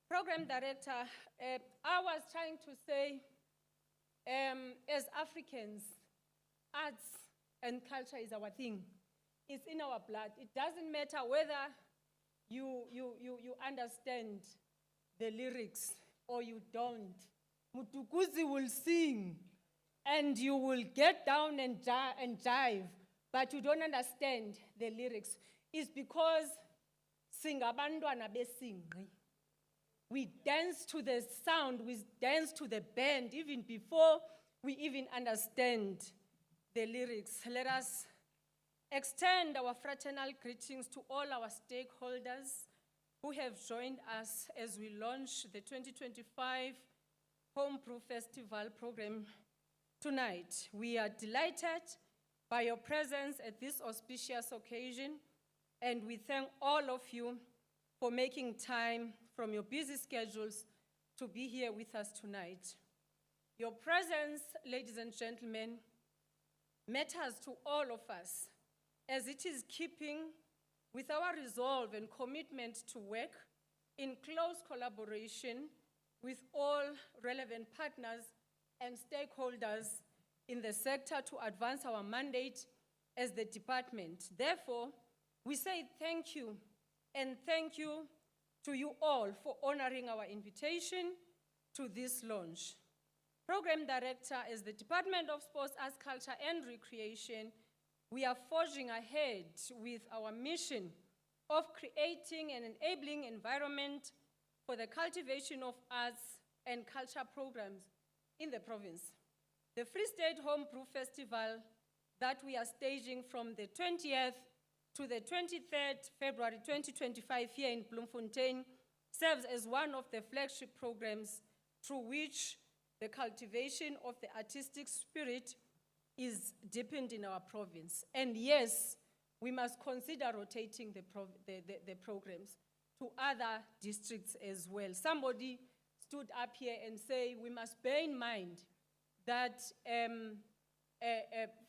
Program director, I was trying to say, as Africans, arts and culture is our thing. It's in our blood. It doesn't matter whether you understand the lyrics or you don't. Mutukuzi will sing, and you will get down and jive, but you don't understand the lyrics. It's because singabantwana besingqi. We dance to the sound, we dance to the band, even before we even understand the lyrics. Let us extend our fraternal greetings to all our stakeholders who have joined us as we launch the 2025 HomeBrew Festival program tonight. We are delighted by your presence at this auspicious occasion, and we thank all of you for making time from your busy schedules to be here with us tonight. Your presence, ladies and gentlemen, matters to all of us, as it is keeping with our resolve and commitment to work in close collaboration with all relevant partners and stakeholders in the sector to advance our mandate as the department. Therefore, we say thank you, and thank you to you all for honoring our invitation to this launch. Program Director, as the Department of Sports, Arts, Culture and Recreation, we are forging ahead with our mission of creating an enabling environment for the cultivation of arts and culture programs in the province. The Free State HomeBrew Festival that we are staging from the 20th to the 23rd February 2025 here in Bloemfontein serves as one of the flagship programs through which the cultivation of the artistic spirit is deepened in our province. And yes, we must consider rotating the programs to other districts as well. Somebody stood up here and said we must bear in mind that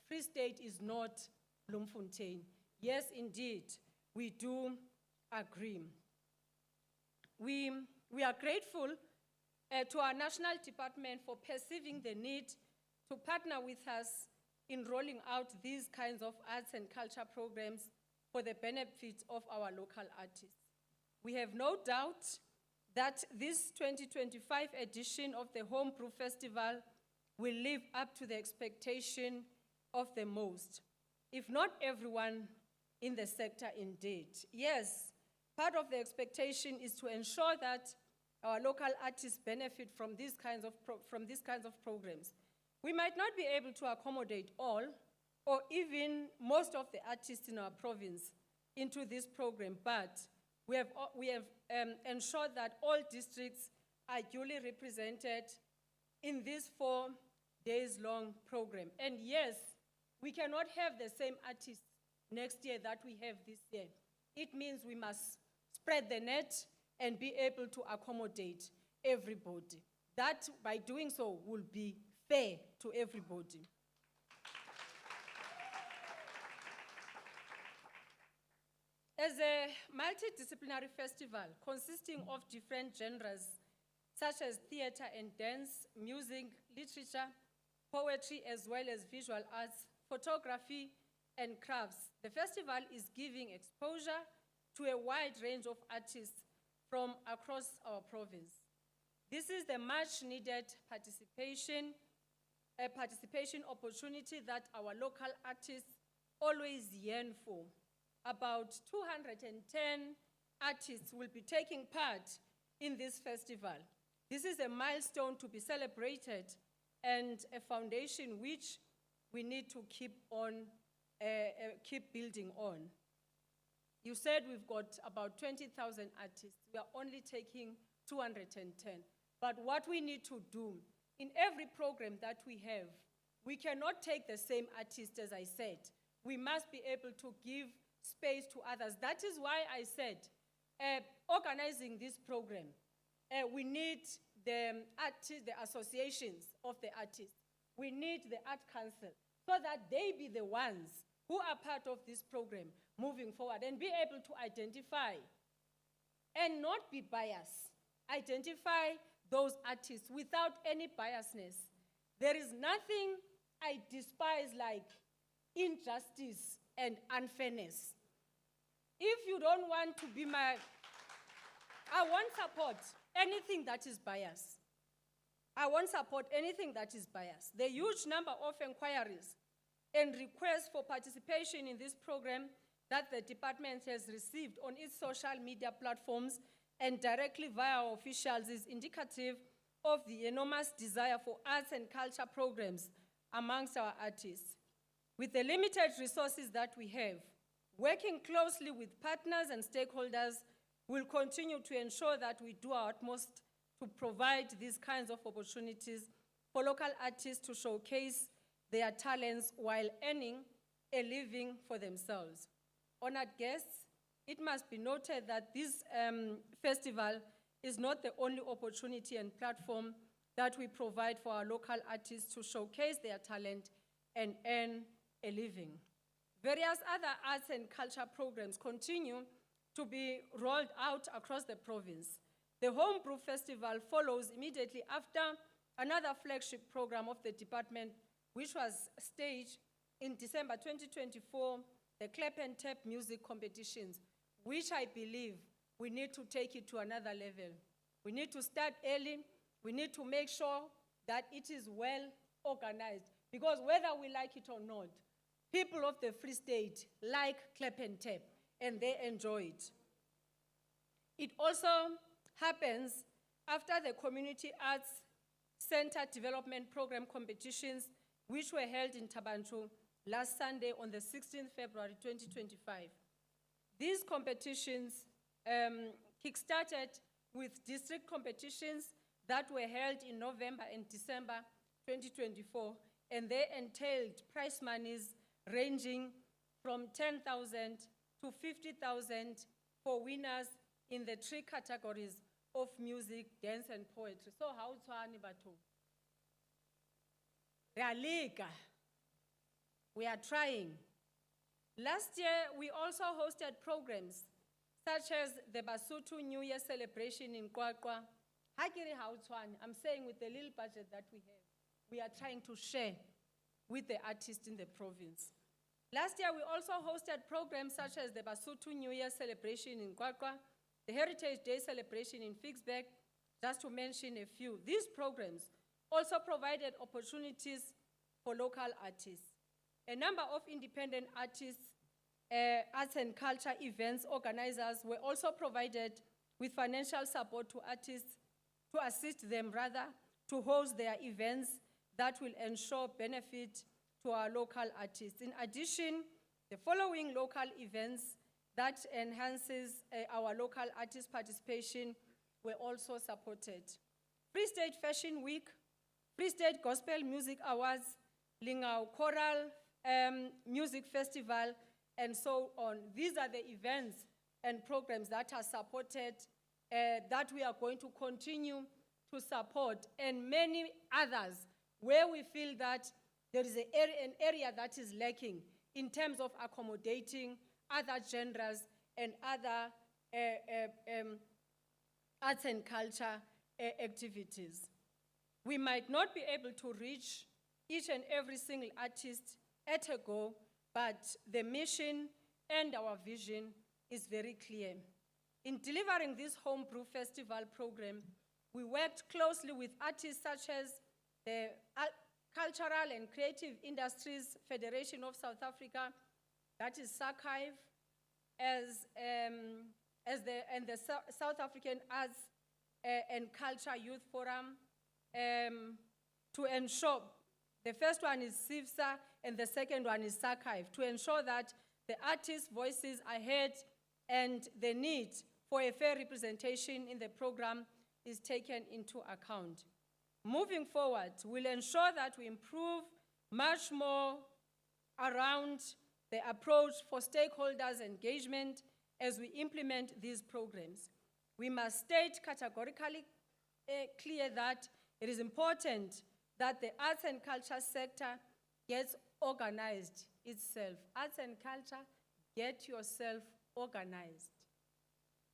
Free State is not Bloemfontein. Yes, indeed, we do agree. We are grateful to our national department for perceiving the need to partner with us in rolling out these kinds of arts and culture programs for the benefit of our local artists. We have no doubt that this 2025 edition of the HomeBrew Festival will live up to the expectation of the most, if not everyone in the sector indeed. Yes, part of the expectation is to ensure that our local artists benefit from these kinds of programs. We might not be able to accommodate all, or even most of the artists in our province into this program, but we have ensured that all districts are duly represented in this 4 days long program. And yes, we cannot have the same artists next year that we have this year. It means we must spread the net and be able to accommodate everybody. That, by doing so, will be fair to everybody. As a multidisciplinary festival consisting of different genres such as theater and dance, music, literature, poetry, as well as visual arts, photography, and crafts, the festival is giving exposure to a wide range of artists from across our province. This is the much needed participation opportunity that our local artists always yearn for. About 210 artists will be taking part in this festival. This is a milestone to be celebrated and a foundation which we need to keep building on. You said we've got about 20,000 artists. We are only taking 210. But what we need to do, in every program that we have, we cannot take the same artist, as I said. We must be able to give space to others. That is why I said, organizing this program, we need the associations of the artists. We need the Art Council, so that they be the ones who are part of this program moving forward and be able to identify and not be biased. Identify those artists without any biasness. There is nothing I despise like injustice and unfairness. If you don't want to be I won't support anything that is biased. I won't support anything that is biased. The huge number of inquiries and requests for participation in this program that the department has received on its social media platforms and directly via our officials is indicative of the enormous desire for arts and culture programs amongst our artists. With the limited resources that we have, working closely with partners and stakeholders, we'll continue to ensure that we do our utmost to provide these kinds of opportunities for local artists to showcase their talents while earning a living for themselves. Honored guests, it must be noted that this festival is not the only opportunity and platform that we provide for our local artists to showcase their talent and earn a living. Various other arts and culture programs continue to be rolled out across the province. The HomeBrew Festival follows immediately after another flagship program of the department, which was staged in December 2024, the Clap and Tap music competitions, which I believe we need to take it to another level. We need to start early. We need to make sure that it is well organized, because whether we like it or not, people of the Free State like Clap and Tap, and they enjoy it. It also happens after the Community Arts Center Development Program competitions, which were held in Tabanchu last Sunday on the 16th February 2025. These competitions kick-started with district competitions that were held in November and December 2024, and they entailed prize monies ranging from 10,000 to 50,000 for winners in the 3 categories of music, dance, and poetry. So how to batho? We are trying. Last year, we also hosted programs such as the Basotho New Year celebration in Kwakwa. I'm saying with the little budget that we have, we are trying to share with the artists in the province. Last year, we also hosted programs such as the Basotho New Year celebration in Kwakwa, the Heritage Day celebration in Fixburg, just to mention a few. These programs also provided opportunities for local artists. A number of independent artists, arts and culture events organizers were also provided with financial support to artists, to assist them rather, to host their events that will ensure benefit to our local artists. In addition, the following local events that enhances our local artist participation were also supported. Free State Fashion Week, Free State Gospel Music Awards, Lingao Choral Music Festival, and so on. These are the events and programs that are supported, that we are going to continue to support, and many others where we feel that there is an area that is lacking in terms of accommodating other genres and other arts and culture activities. We might not be able to reach each and every single artist at a go, but the mission and our vision is very clear. In delivering this HomeBrew Festival program, we worked closely with artists such as the Cultural and Creative Industries Federation of South Africa, that is SACIV, and the South African Arts and Culture Youth Forum, to ensure, the first one is SIVSA and the second one is SACIV, to ensure that the artists' voices are heard and the need for a fair representation in the program is taken into account. Moving forward, we'll ensure that we improve much more around the approach for stakeholders' engagement as we implement these programs. We must state categorically clear that it is important that the arts and culture sector gets organized itself. Arts and culture, get yourself organized.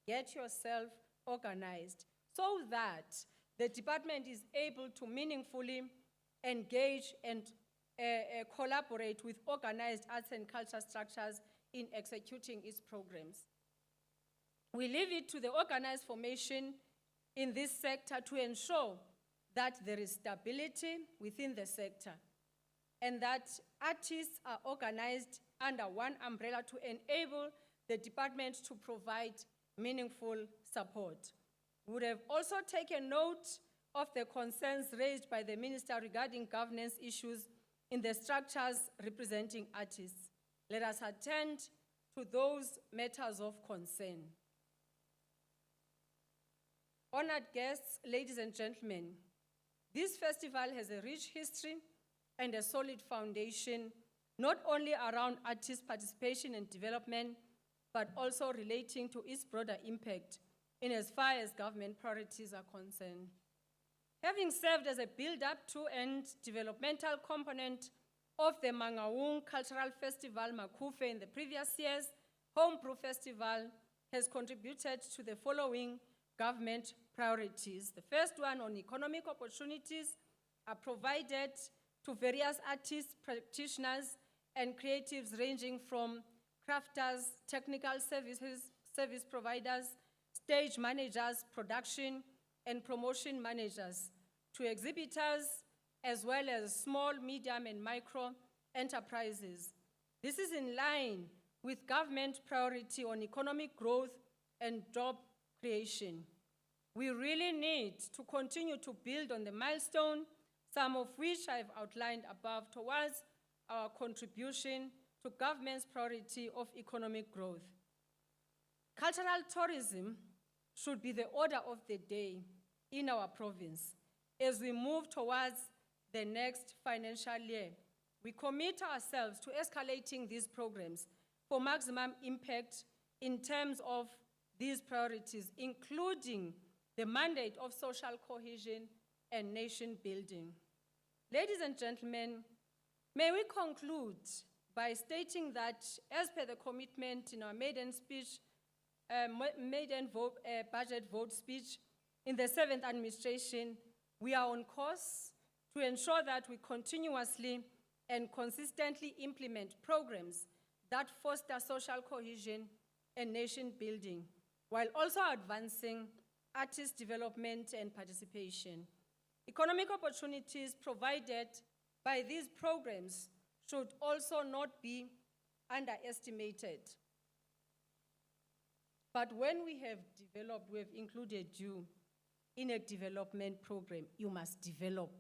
Get yourself organized so that the department is able to meaningfully engage and collaborate with organized arts and culture structures in executing its programs. We leave it to the organized formation in this sector to ensure that there is stability within the sector and that artists are organized under one umbrella to enable the department to provide meaningful support. We would have also taken note of the concerns raised by the minister regarding governance issues in the structures representing artists. Let us attend to those matters of concern. honored guests, ladies and gentlemen, this festival has a rich history and a solid foundation, not only around artist participation and development, but also relating to its broader impact in as far as government priorities are concerned. Having served as a build-up to and developmental component of the Mangaung Cultural Festival Makufe in the previous years, HomeBrew Festival has contributed to the following government priorities. The first one on economic opportunities are provided to various artists, practitioners, and creatives ranging from crafters, technical services, service providers, stage managers, production and promotion managers, to exhibitors, as well as small, medium, and micro enterprises. This is in line with government priority on economic growth and job creation. We really need to continue to build on the milestone, some of which I've outlined above, towards our contribution to government's priority of economic growth. Cultural tourism should be the order of the day in our province as we move towards the next financial year. We commit ourselves to escalating these programs for maximum impact in terms of these priorities, including the mandate of social cohesion and nation building. Ladies and gentlemen, may we conclude by stating that, as per the commitment in our maiden speech, budget vote speech in the 7th administration, we are on course to ensure that we continuously and consistently implement programs that foster social cohesion and nation building, while also advancing artist development and participation. Economic opportunities provided by these programs should also not be underestimated. But when we have developed, we have included you in a development program. You must develop.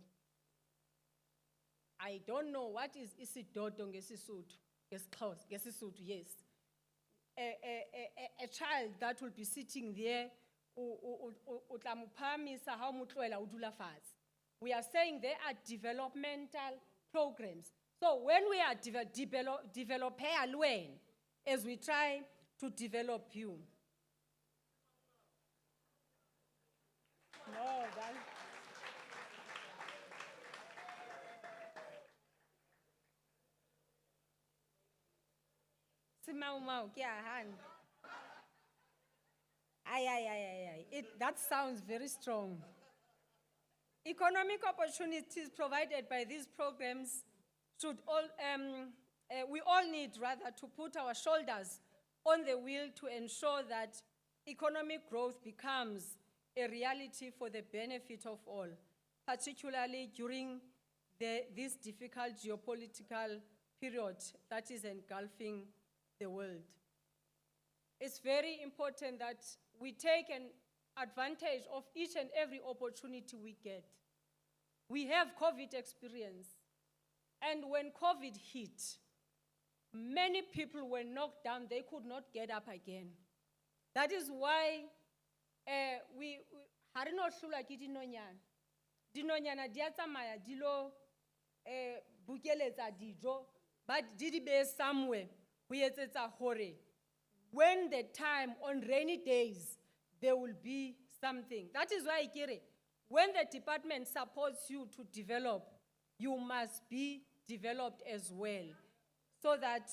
I don't know what is isidodo ngesisuthu, ngesisuthu, yes. A child that will be sitting there, we are saying there are developmental programs. So when we are developing, as we try to develop you. No, that. That sounds very strong. Economic opportunities provided by these programs should we all need rather to put our shoulders on the wheel to ensure that economic growth becomes a reality for the benefit of all, particularly during this difficult geopolitical period that is engulfing the world. It's very important that we take an advantage of each and every opportunity we get. We have COVID experience, and when COVID hit, many people were knocked down, they could not get up again. That is why we harinohlula ke dinonyana. Dinonyana di a tsamaya di lo bukeletsa dijo, but di di be somewhere ho etsetsa hore when the time on rainy days there will be something. That is why kere, when the department supports you to develop, you must be developed as well, so that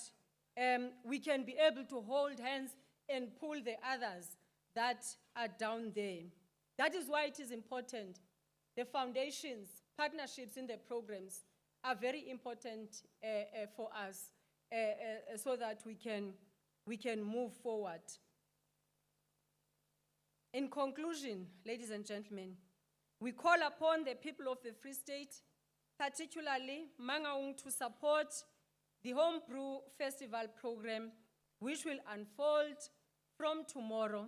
we can be able to hold hands and pull the others that are down there. That is why it is important. The foundations, partnerships in the programs are very important for us so that we can move forward. In conclusion, ladies and gentlemen, we call upon the people of the Free State, particularly Mangaung, to support the HomeBrew Festival program, which will unfold from tomorrow,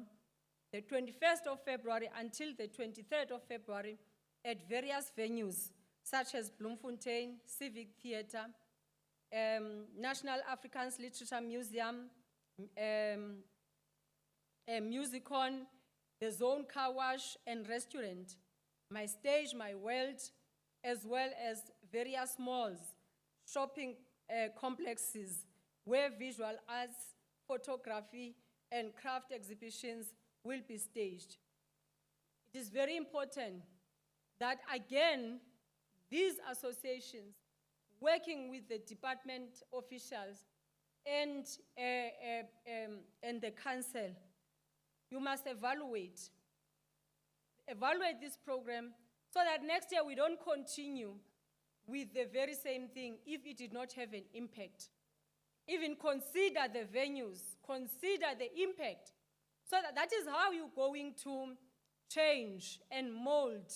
the 21st of February, until the 23rd of February at various venues, such as Bloemfontein Civic Theatre, National Afrikaans Literature Museum, Musicon, the zone car wash and restaurant, my stage, my world, as well as various malls, shopping complexes, where visual arts, photography, and craft exhibitions will be staged. It is very important that, again, these associations, working with the department officials and the council, you must evaluate this program so that next year we don't continue with the very same thing if it did not have an impact. Even consider the venues, consider the impact, so that is how you're going to change and mold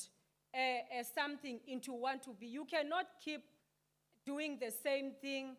something into one to be. You cannot keep doing the same thing